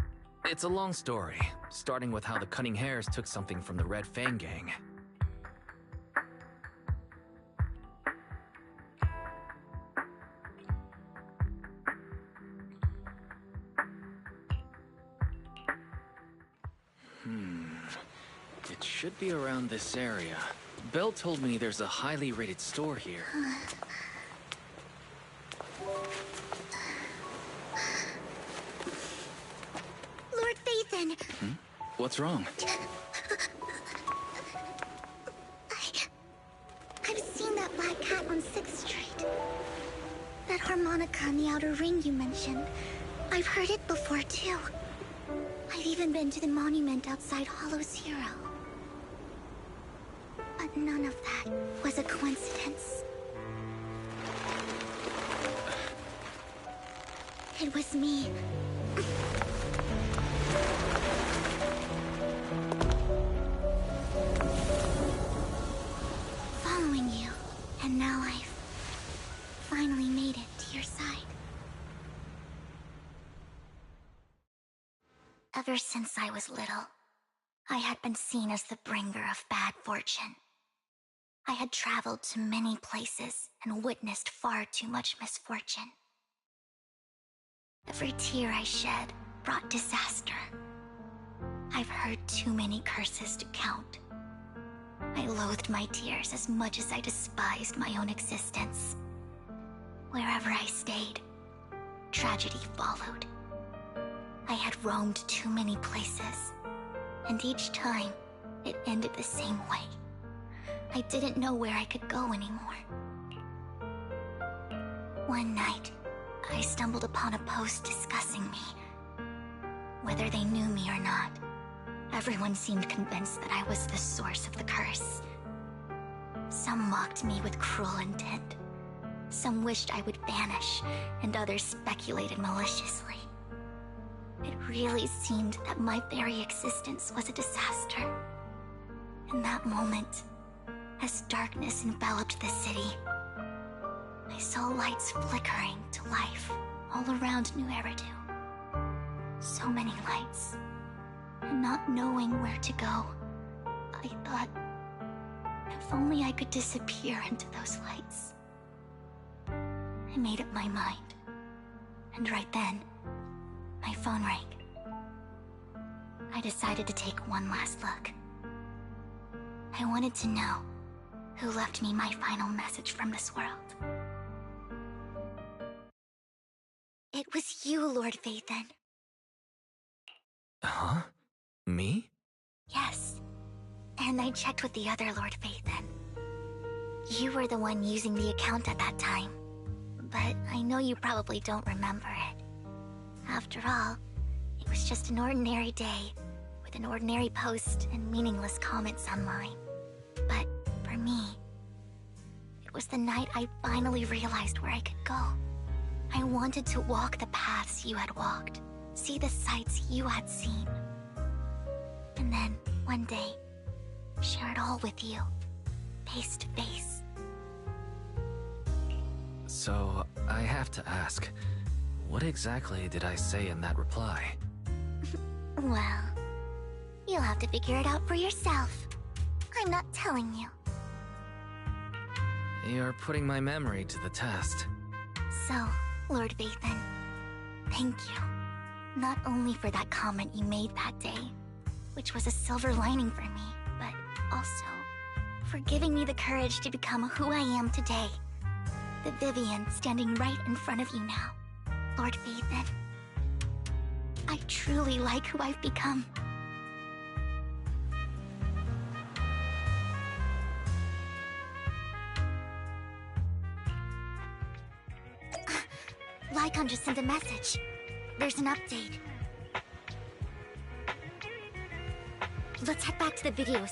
Speaker 4: It's a long story, starting with how the Cunning Hares took something from the Red Fang gang. It should be around this area. Belle told me there's a highly rated store here.
Speaker 2: Lord Phaethon!
Speaker 4: What's wrong?
Speaker 2: I've seen that black cat on 6th Street. That harmonica in the outer ring you mentioned. I've heard it before, too. I've even been to the monument outside Hollow Zero. But none of that was a coincidence. It was me. Following you, and now I've finally made it to your side. Ever since I was little, I had been seen as the bringer of bad fortune. I had traveled to many places and witnessed far too much misfortune. Every tear I shed brought disaster. I've heard too many curses to count. I loathed my tears as much as I despised my own existence. Wherever I stayed, tragedy followed. I had roamed too many places, and each time, it ended the same way. I didn't know where I could go anymore. One night, I stumbled upon a post discussing me. Whether they knew me or not, everyone seemed convinced that I was the source of the curse. Some mocked me with cruel intent. Some wished I would vanish, and others speculated maliciously. It really seemed that my very existence was a disaster. In that moment, as darkness enveloped the city, I saw lights flickering to life all around New Eridu. So many lights, and not knowing where to go, I thought, if only I could disappear into those lights. I made up my mind, and right then, my phone rang. I decided to take one last look. I wanted to know who left me my final message from this world. It was you, Lord Phaethon.
Speaker 4: Huh? Me?
Speaker 2: Yes. And I checked with the other Lord Phaethon. You were the one using the account at that time. But I know you probably don't remember it. After all, it was just an ordinary day, with an ordinary post and meaningless comments online. But for me, it was the night I finally realized where I could go. I wanted to walk the paths you had walked, see the sights you had seen. And then, one day, share it all with you, face to face.
Speaker 4: So, I have to ask, what exactly did I say in that reply?
Speaker 2: Well, you'll have to figure it out for yourself. I'm not telling you.
Speaker 4: You're putting my memory to the test.
Speaker 2: So, Lord Phaethon, thank you. Not only for that comment you made that day, which was a silver lining for me, but also for giving me the courage to become who I am today. The Vivian standing right in front of you now. Lord Phaethon, I truly like who I've become. Lycon just sent a message. There's an update. Let's head back to the videos.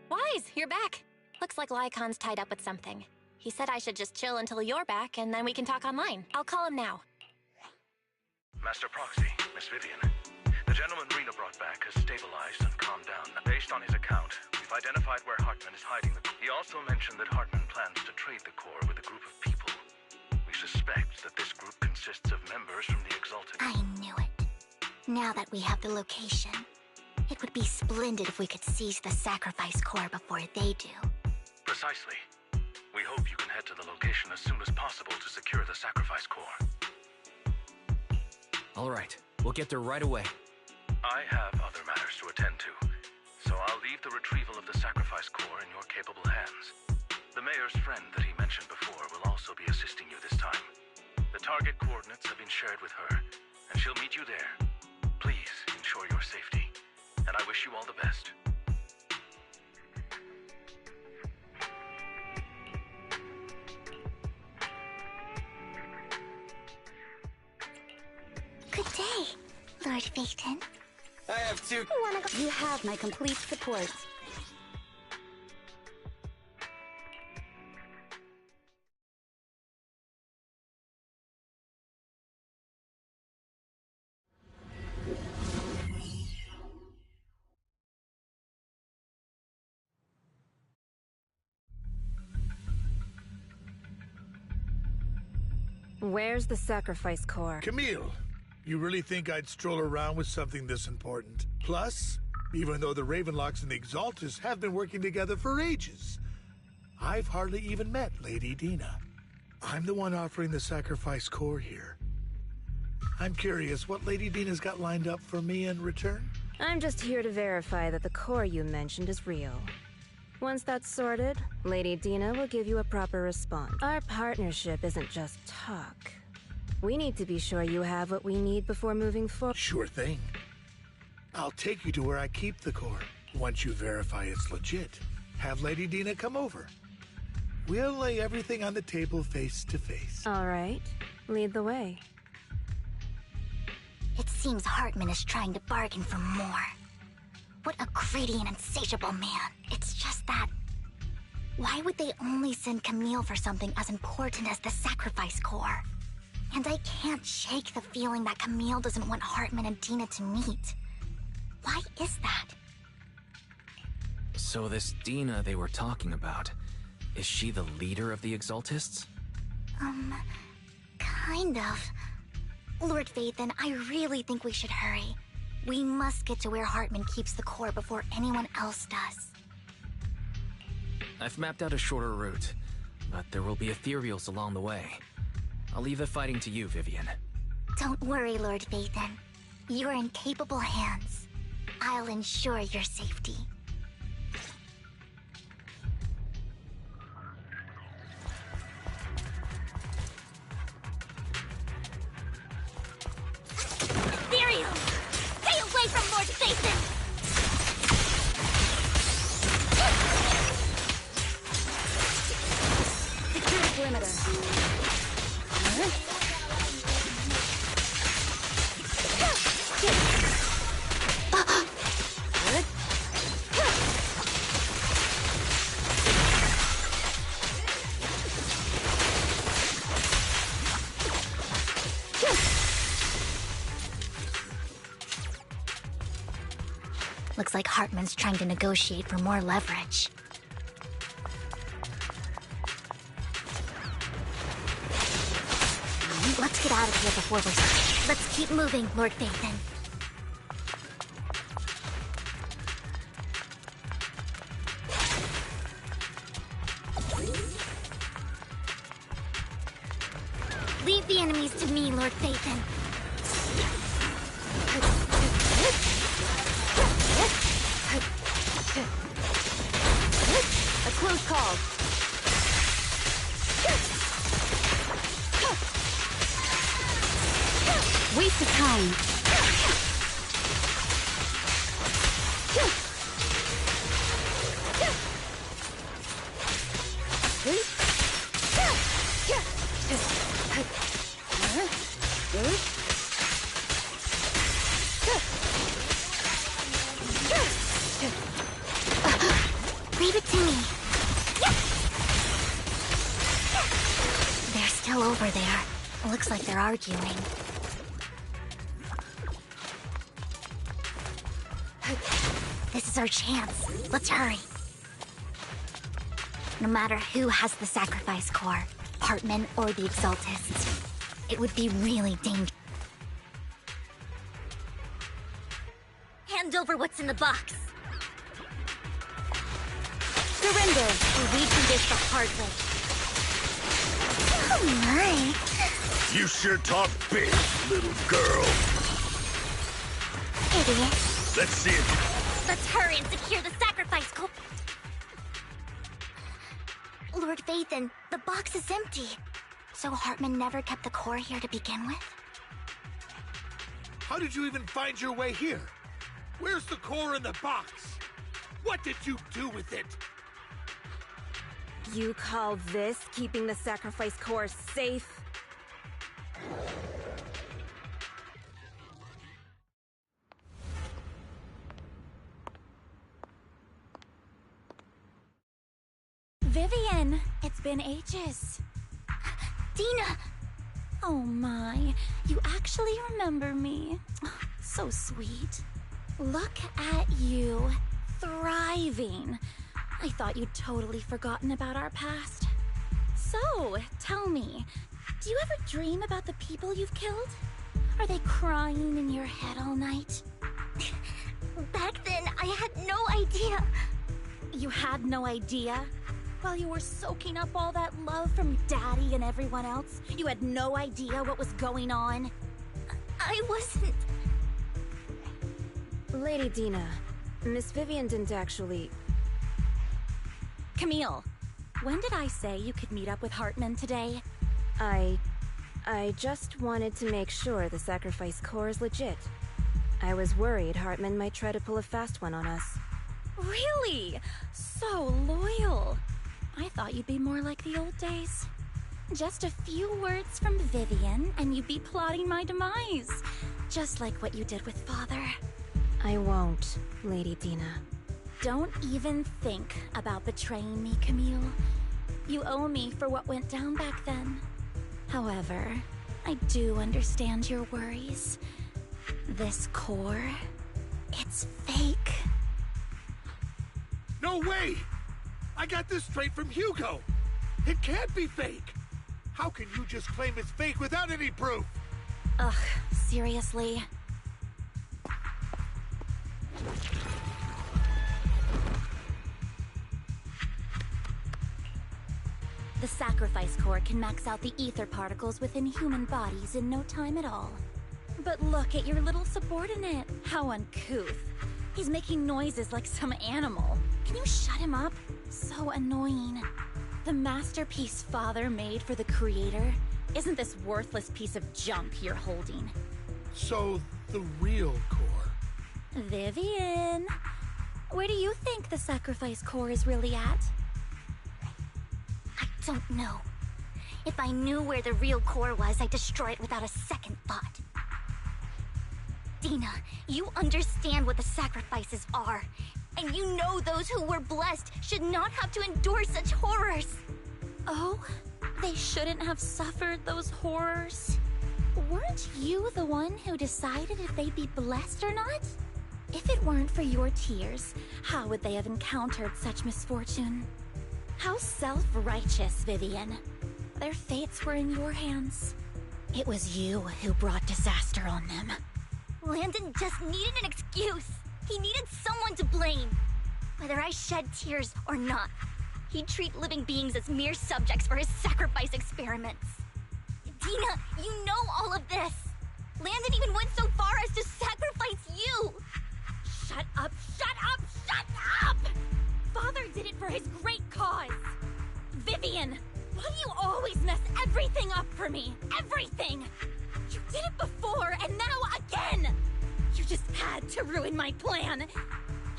Speaker 3: Wise, you're back. Looks like Lycon's tied up with something. He said I should just chill until you're back, and then we can talk online. I'll call him now.
Speaker 6: Master Proxy, Miss Vivian. The gentleman Rena brought back has stabilized and calmed down. Based on his account, we've identified where Hartman is hiding the core. He also mentioned that Hartman plans to trade the core with a group of people. We suspect that this group consists of members from the Exalted.
Speaker 2: I knew it. Now that we have the location, it would be splendid if we could seize the sacrifice core before they do.
Speaker 6: Precisely. We hope you can head to the location as soon as possible to secure the sacrifice core.
Speaker 4: All right, we'll get there right away.
Speaker 6: I have other matters to attend to, so I'll leave the retrieval of the sacrifice core in your capable hands. The mayor's friend that he mentioned before will also be assisting you this time. The target coordinates have been shared with her, and she'll meet you there. Please ensure your safety, and I wish you all the best.
Speaker 2: Good day, Lord Phaeton.
Speaker 8: I have two.
Speaker 13: You have my complete support.
Speaker 9: Where's the sacrifice core?
Speaker 14: Camille, you really think I'd stroll around with something this important? Plus, even though the Ravenlocks and the Exaltus have been working together for ages, I've hardly even met Lady Dina. I'm the one offering the sacrifice core here. I'm curious what Lady Dina's got lined up for me in return?
Speaker 9: I'm just here to verify that the core you mentioned is real. Once that's sorted, Lady Dina will give you a proper response. Our partnership isn't just talk. We need to be sure you have what we need before moving forward.
Speaker 14: Sure thing. I'll take you to where I keep the core. Once you verify it's legit, have Lady Dina come over. We'll lay everything on the table face to face.
Speaker 9: All right. Lead the way.
Speaker 2: It seems Hartman is trying to bargain for more. What a greedy and insatiable man. It's just that... why would they only send Camille for something as important as the sacrifice core? And I can't shake the feeling that Camille doesn't want Hartman and Dina to meet. Why is that?
Speaker 4: So this Dina they were talking about, is she the leader of the Exaltists?
Speaker 2: Kind of. Lord Phaeton, I really think we should hurry. We must get to where Hartman keeps the core before anyone else does.
Speaker 4: I've mapped out a shorter route, but there will be ethereals along the way. I'll leave the fighting to you, Vivian.
Speaker 2: Don't worry, Lord Phaeton. You're in capable hands. I'll ensure your safety.
Speaker 12: Ethereal! Stay away from Lord Phaeton!
Speaker 13: Secure perimeter.
Speaker 2: Looks like Hartman's trying to negotiate for more leverage. Let's get out of here before we're... Let's keep moving, Lord Phaethon. Leave the enemies to me, Lord Phaethon.
Speaker 5: A close call. Waste of time.
Speaker 2: Leave it to me. They're still over there. Looks like they're arguing. This is our chance. Let's hurry. No matter who has the sacrifice core, Hartman or the Exaltists, it would be really dangerous. Hand over what's in the box.
Speaker 5: Surrender,
Speaker 2: or we do this the hard way. Oh my.
Speaker 15: You sure talk big, little girl.
Speaker 2: Idiot.
Speaker 15: Let's see it.
Speaker 2: Let's hurry and secure the sacrifice core. Lord Phaethon, the box is empty. So Hartman never kept the core here to begin with?
Speaker 14: How did you even find your way here? Where's the core in the box? What did you do with it?
Speaker 9: You call this keeping the sacrifice core safe?
Speaker 5: Vivian, it's been ages.
Speaker 2: Dina!
Speaker 5: Oh my, you actually remember me. So sweet. Look at you, thriving. I thought you'd totally forgotten about our past. So, tell me, do you ever dream about the people you've killed? Are they crying in your head all night?
Speaker 2: Back then, I had no idea.
Speaker 5: You had no idea? While you were soaking up all that love from Daddy and everyone else, you had no idea what was going on?
Speaker 2: I wasn't...
Speaker 9: Lady Dina, Miss Vivian didn't actually...
Speaker 5: Camille, when did I say you could meet up with Hartman today?
Speaker 9: I just wanted to make sure the sacrifice core is legit. I was worried Hartman might try to pull a fast one on us.
Speaker 5: Really? So loyal. I thought you'd be more like the old days. Just a few words from Vivian, and you'd be plotting my demise. Just like what you did with Father.
Speaker 9: I won't, Lady Dina.
Speaker 5: Don't even think about betraying me, Camille. You owe me for what went down back then. However, I do understand your worries. This core, it's fake.
Speaker 14: No way! I got this straight from Hugo! It can't be fake! How can you just claim it's fake without any proof?
Speaker 5: Ugh, seriously? The sacrifice core can max out the ether particles within human bodies in no time at all. But look at your little subordinate. How uncouth. He's making noises like some animal. Can you shut him up? So annoying. The masterpiece Father made for the Creator isn't this worthless piece of junk you're holding.
Speaker 14: So, the real core...
Speaker 5: Vivian, where do you think the sacrifice core is really at?
Speaker 2: I don't know. If I knew where the real core was, I'd destroy it without a second thought. Dina, you understand what the sacrifices are. And you know those who were blessed should not have to endure such horrors.
Speaker 5: Oh? They shouldn't have suffered those horrors? Weren't you the one who decided if they'd be blessed or not?
Speaker 2: If it weren't for your tears, how would they have encountered such misfortune? How self-righteous, Vivian. Their fates were in your hands. It was you who brought disaster on them.
Speaker 16: Landon just needed an excuse. He needed someone to blame. Whether I shed tears or not, he'd treat living beings as mere subjects for his sacrifice experiments. Dina, you know all of this. Landon even went so far as to sacrifice you. Shut up, shut up, shut up! Father did it for his great cause. Vivian, why do you always mess everything up for me? Everything! You did it before, and now again! You just had to ruin my plan.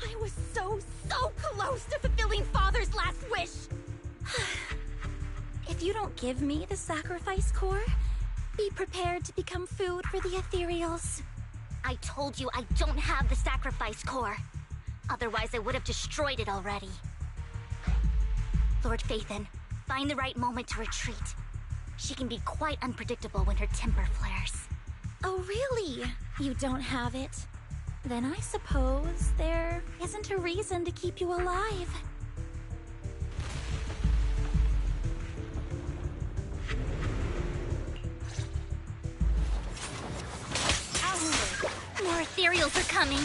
Speaker 16: I was so close to fulfilling Father's last wish.
Speaker 2: If you don't give me the sacrifice core, be prepared to become food for the ethereals.
Speaker 16: I told you I don't have the sacrifice core. Otherwise, I would have destroyed it already. Lord Phaethon, find the right moment to retreat. She can be quite unpredictable when her temper flares.
Speaker 2: Oh, really? You don't have it? Then I suppose there isn't a reason to keep you alive.
Speaker 16: More ethereals are coming.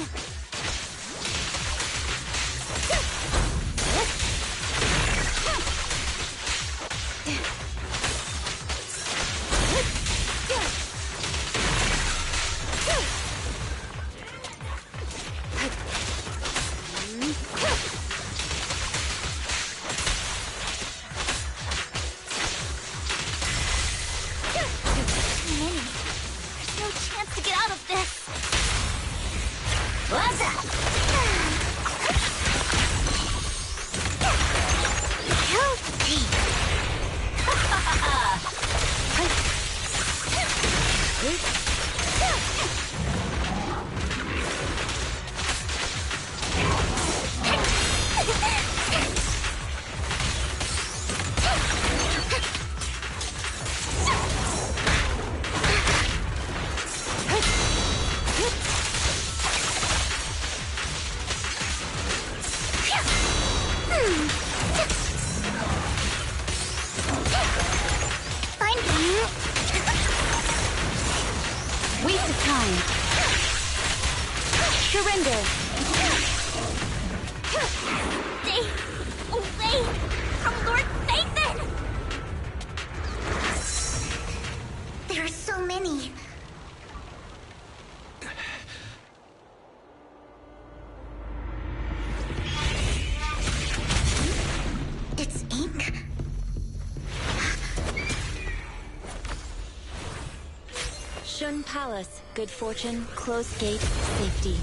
Speaker 5: Palace, good fortune, closed gate, safety.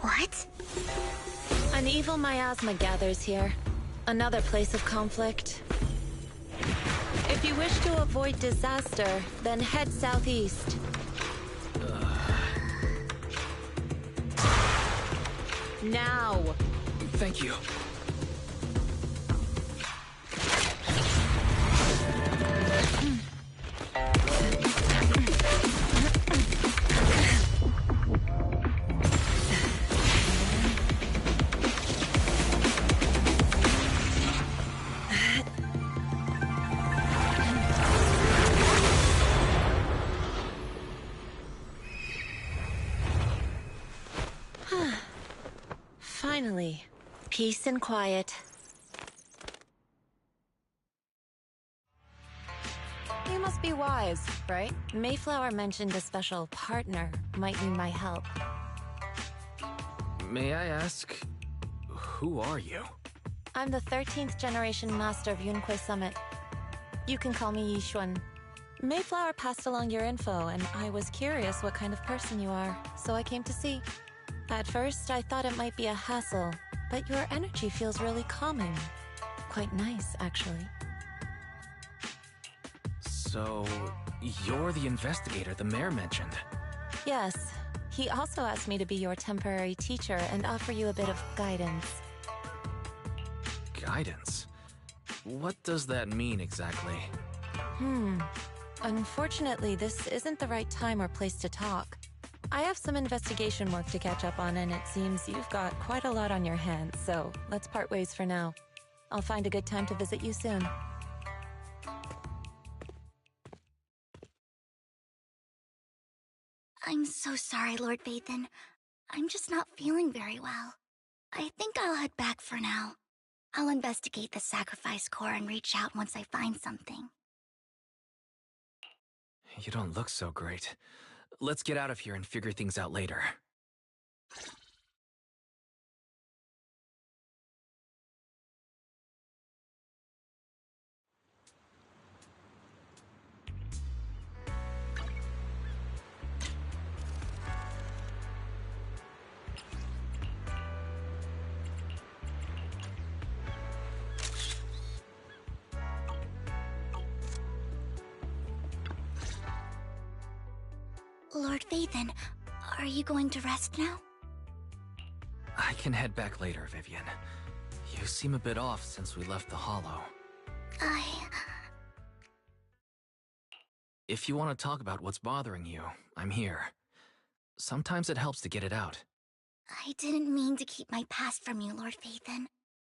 Speaker 2: What?
Speaker 5: An evil miasma gathers here. Another place of conflict. If you wish to avoid disaster, then head southeast. Now!
Speaker 4: Thank you.
Speaker 5: Finally, peace and quiet. You must be wise, right? Mayflower mentioned a special partner might need my help.
Speaker 4: May I ask, who are you?
Speaker 5: I'm the 13th generation master of Yunque Summit. You can call me Yishuan. Mayflower passed along your info, and I was curious what kind of person you are, so I came to see. At first, I thought it might be a hassle, but your energy feels really calming. Quite nice, actually.
Speaker 4: So, you're the investigator the mayor mentioned?
Speaker 5: Yes. He also asked me to be your temporary teacher and offer you a bit of guidance.
Speaker 4: Guidance? What does that mean exactly?
Speaker 5: Unfortunately, this isn't the right time or place to talk. I have some investigation work to catch up on, and it seems you've got quite a lot on your hands, so let's part ways for now. I'll find a good time to visit you soon.
Speaker 2: I'm so sorry, Lord Vathan. I'm just not feeling very well. I think I'll head back for now. I'll investigate the sacrifice core and reach out once I find something.
Speaker 4: You don't look so great. Let's get out of here and figure things out later.
Speaker 2: Lord Vathan, are you going to rest now?
Speaker 4: I can head back later, Vivian. You seem a bit off since we left the Hollow. If you want to talk about what's bothering you, I'm here. Sometimes it helps to get it out.
Speaker 2: I didn't mean to keep my past from you, Lord Vathan.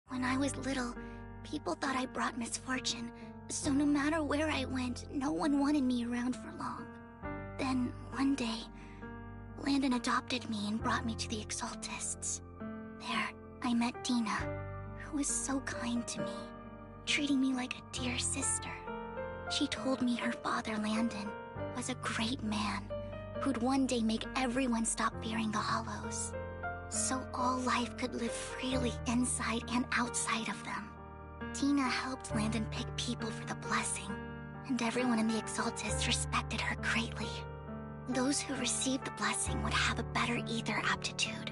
Speaker 2: When I was little, people thought I brought misfortune, so no matter where I went, no one wanted me around for long. Then, one day, Landon adopted me and brought me to the Exaltists. There, I met Dina, who was so kind to me, treating me like a dear sister. She told me her father, Landon, was a great man who'd one day make everyone stop fearing the Hollows, so all life could live freely inside and outside of them. Dina helped Landon pick people for the blessing, and everyone in the Exaltists respected her greatly. Those who received the blessing would have a better ether aptitude,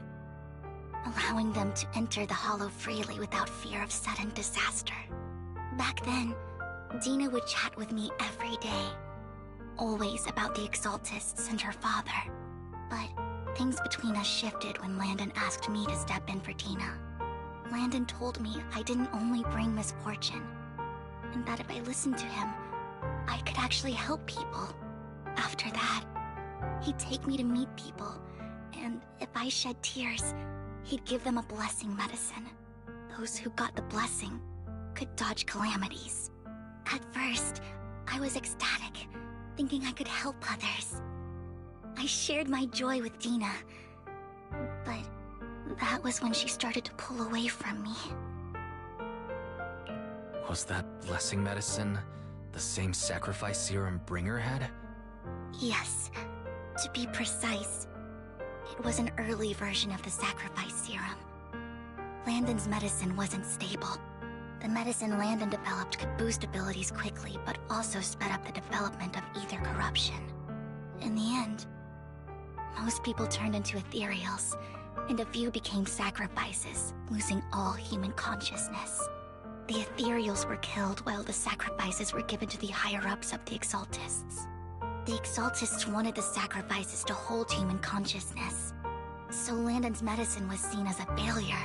Speaker 2: allowing them to enter the Hollow freely without fear of sudden disaster. Back then, Dina would chat with me every day, always about the Exaltists and her father. But things between us shifted when Landon asked me to step in for Dina. Landon told me I didn't only bring misfortune, and that if I listened to him, I could actually help people. After that, he'd take me to meet people, and if I shed tears, he'd give them a blessing medicine. Those who got the blessing could dodge calamities. At first, I was ecstatic, thinking I could help others. I shared my joy with Dina, but that was when she started to pull away from me.
Speaker 4: Was that blessing medicine the same sacrifice serum Bringer had?
Speaker 2: Yes. To be precise, it was an early version of the sacrifice serum. Landon's medicine wasn't stable. The medicine Landon developed could boost abilities quickly, but also sped up the development of ether corruption. In the end, most people turned into ethereals, and a few became sacrifices, losing all human consciousness. The ethereals were killed while the sacrifices were given to the higher-ups of the Exaltists. The Exaltists wanted the sacrifices to hold human consciousness, so Landon's medicine was seen as a failure,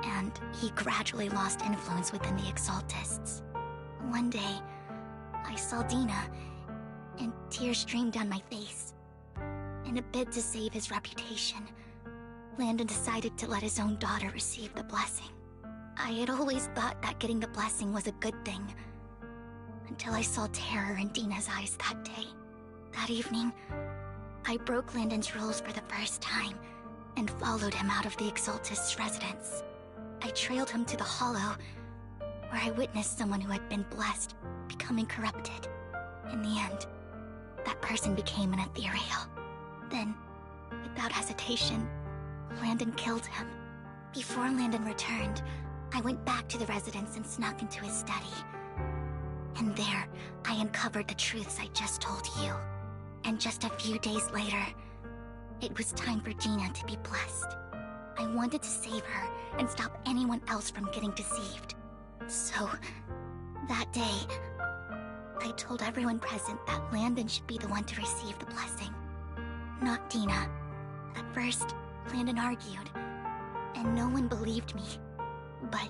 Speaker 2: and he gradually lost influence within the Exaltists. One day, I saw Dina, and tears streamed down my face. In a bid to save his reputation, Landon decided to let his own daughter receive the blessing. I had always thought that getting the blessing was a good thing, until I saw terror in Dina's eyes that day. That evening, I broke Landon's rules for the first time, and followed him out of the Exaltist's residence. I trailed him to the Hollow, where I witnessed someone who had been blessed becoming corrupted. In the end, that person became an ethereal. Then, without hesitation, Landon killed him. Before Landon returned, I went back to the residence and snuck into his study. And there, I uncovered the truths I just told you. And just a few days later, it was time for Dina to be blessed. I wanted to save her and stop anyone else from getting deceived. So, that day, I told everyone present that Landon should be the one to receive the blessing, not Dina. At first, Landon argued, and no one believed me. But,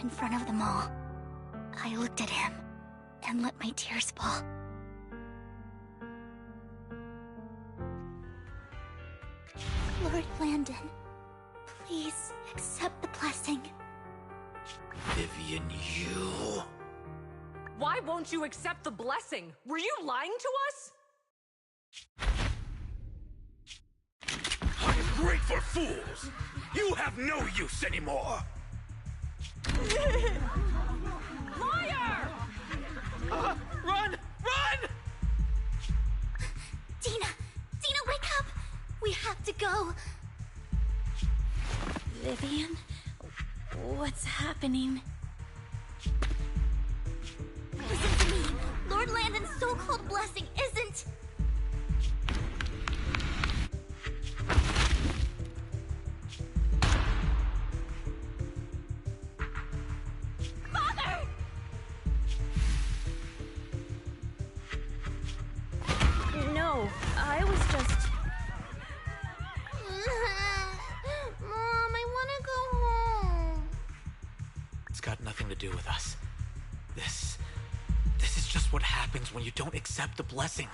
Speaker 2: in front of them all, I looked at him and let my tears fall. Lord Landon, please accept the blessing.
Speaker 4: Vivian, you...
Speaker 17: Why won't you accept the blessing? Were you lying to us?
Speaker 15: Ungrateful fools! You have no use anymore!
Speaker 17: Liar!
Speaker 4: Run! Run!
Speaker 2: Dina! Dina, wake up! We have to go!
Speaker 3: Vivian? What's happening?
Speaker 2: Listen to me! Lord Landon's so-called blessing isn't... Father!
Speaker 9: No, I was just...
Speaker 2: Mom, I want to go home.
Speaker 18: It's got nothing to do with us. This is just what happens when you don't accept the blessing.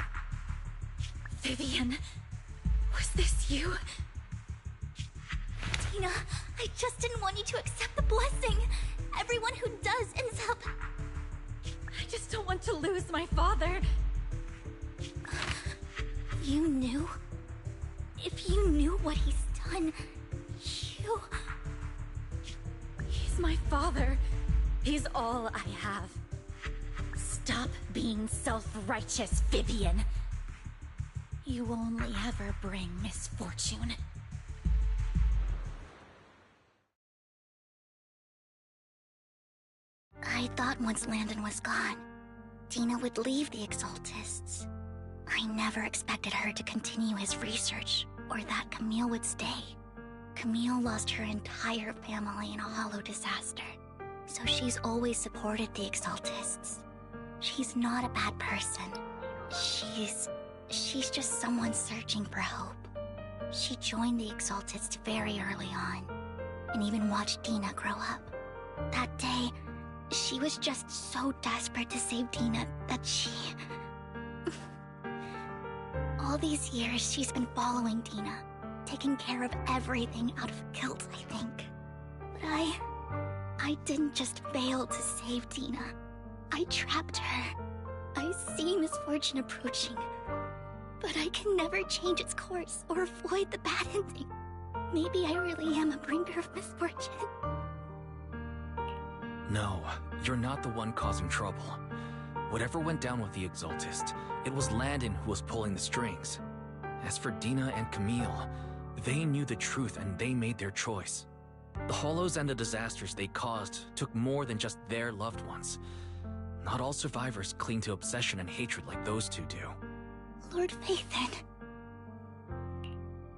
Speaker 3: Vivian, was this you?
Speaker 2: Tina, I just didn't want you to accept the blessing. Everyone who does ends up...
Speaker 3: I just don't want to lose my father.
Speaker 2: You knew? If you knew what he's done, you...
Speaker 3: He's my father. He's all I have. Stop being self-righteous, Vivian. You only ever bring misfortune.
Speaker 2: I thought once Landon was gone, Dina would leave the Exaltists. I never expected her to continue his research, or that Camille would stay. Camille lost her entire family in a hollow disaster, so she's always supported the Exaltists. She's not a bad person. She's just someone searching for hope. She joined the Exaltists very early on, and even watched Dina grow up. That day, she was just so desperate to save Dina that she... All these years, she's been following Dina, taking care of everything out of guilt, I think. But I didn't just fail to save Dina. I trapped her. I see misfortune approaching, but I can never change its course or avoid the bad ending. Maybe I really am a bringer of misfortune.
Speaker 4: No, you're not the one causing trouble. Whatever went down with the Exaltist, it was Landon who was pulling the strings. As for Dina and Camille, they knew the truth and they made their choice. The Hollows and the disasters they caused took more than just their loved ones. Not all survivors cling to obsession and hatred like those two do.
Speaker 2: Lord Phaethon.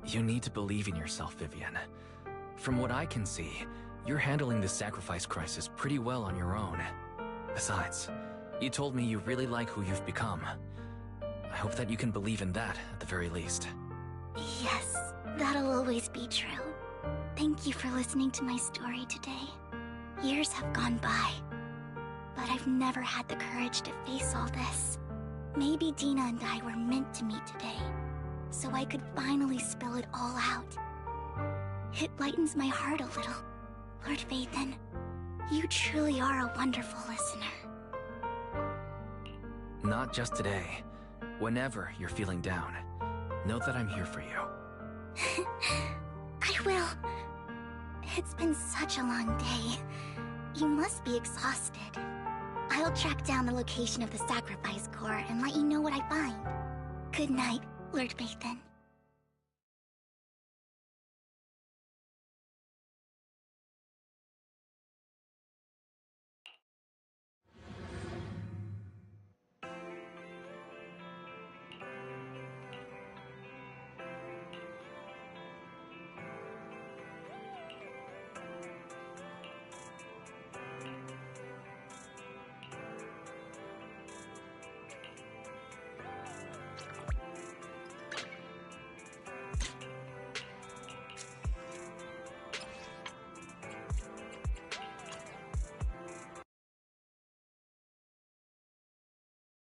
Speaker 4: You need to believe in yourself, Vivian. From what I can see, you're handling this sacrifice crisis pretty well on your own. Besides, you told me you really like who you've become. I hope that you can believe in that, at the very least.
Speaker 2: Yes, that'll always be true. Thank you for listening to my story today. Years have gone by, but I've never had the courage to face all this. Maybe Dina and I were meant to meet today, so I could finally spill it all out. It lightens my heart a little. Lord Phaethon, you truly are a wonderful listener.
Speaker 4: Not just today. Whenever you're feeling down, know that I'm here for you.
Speaker 2: I will. It's been such a long day. You must be exhausted. I'll track down the location of the sacrifice core and let you know what I find. Good night, Lord Phaethon.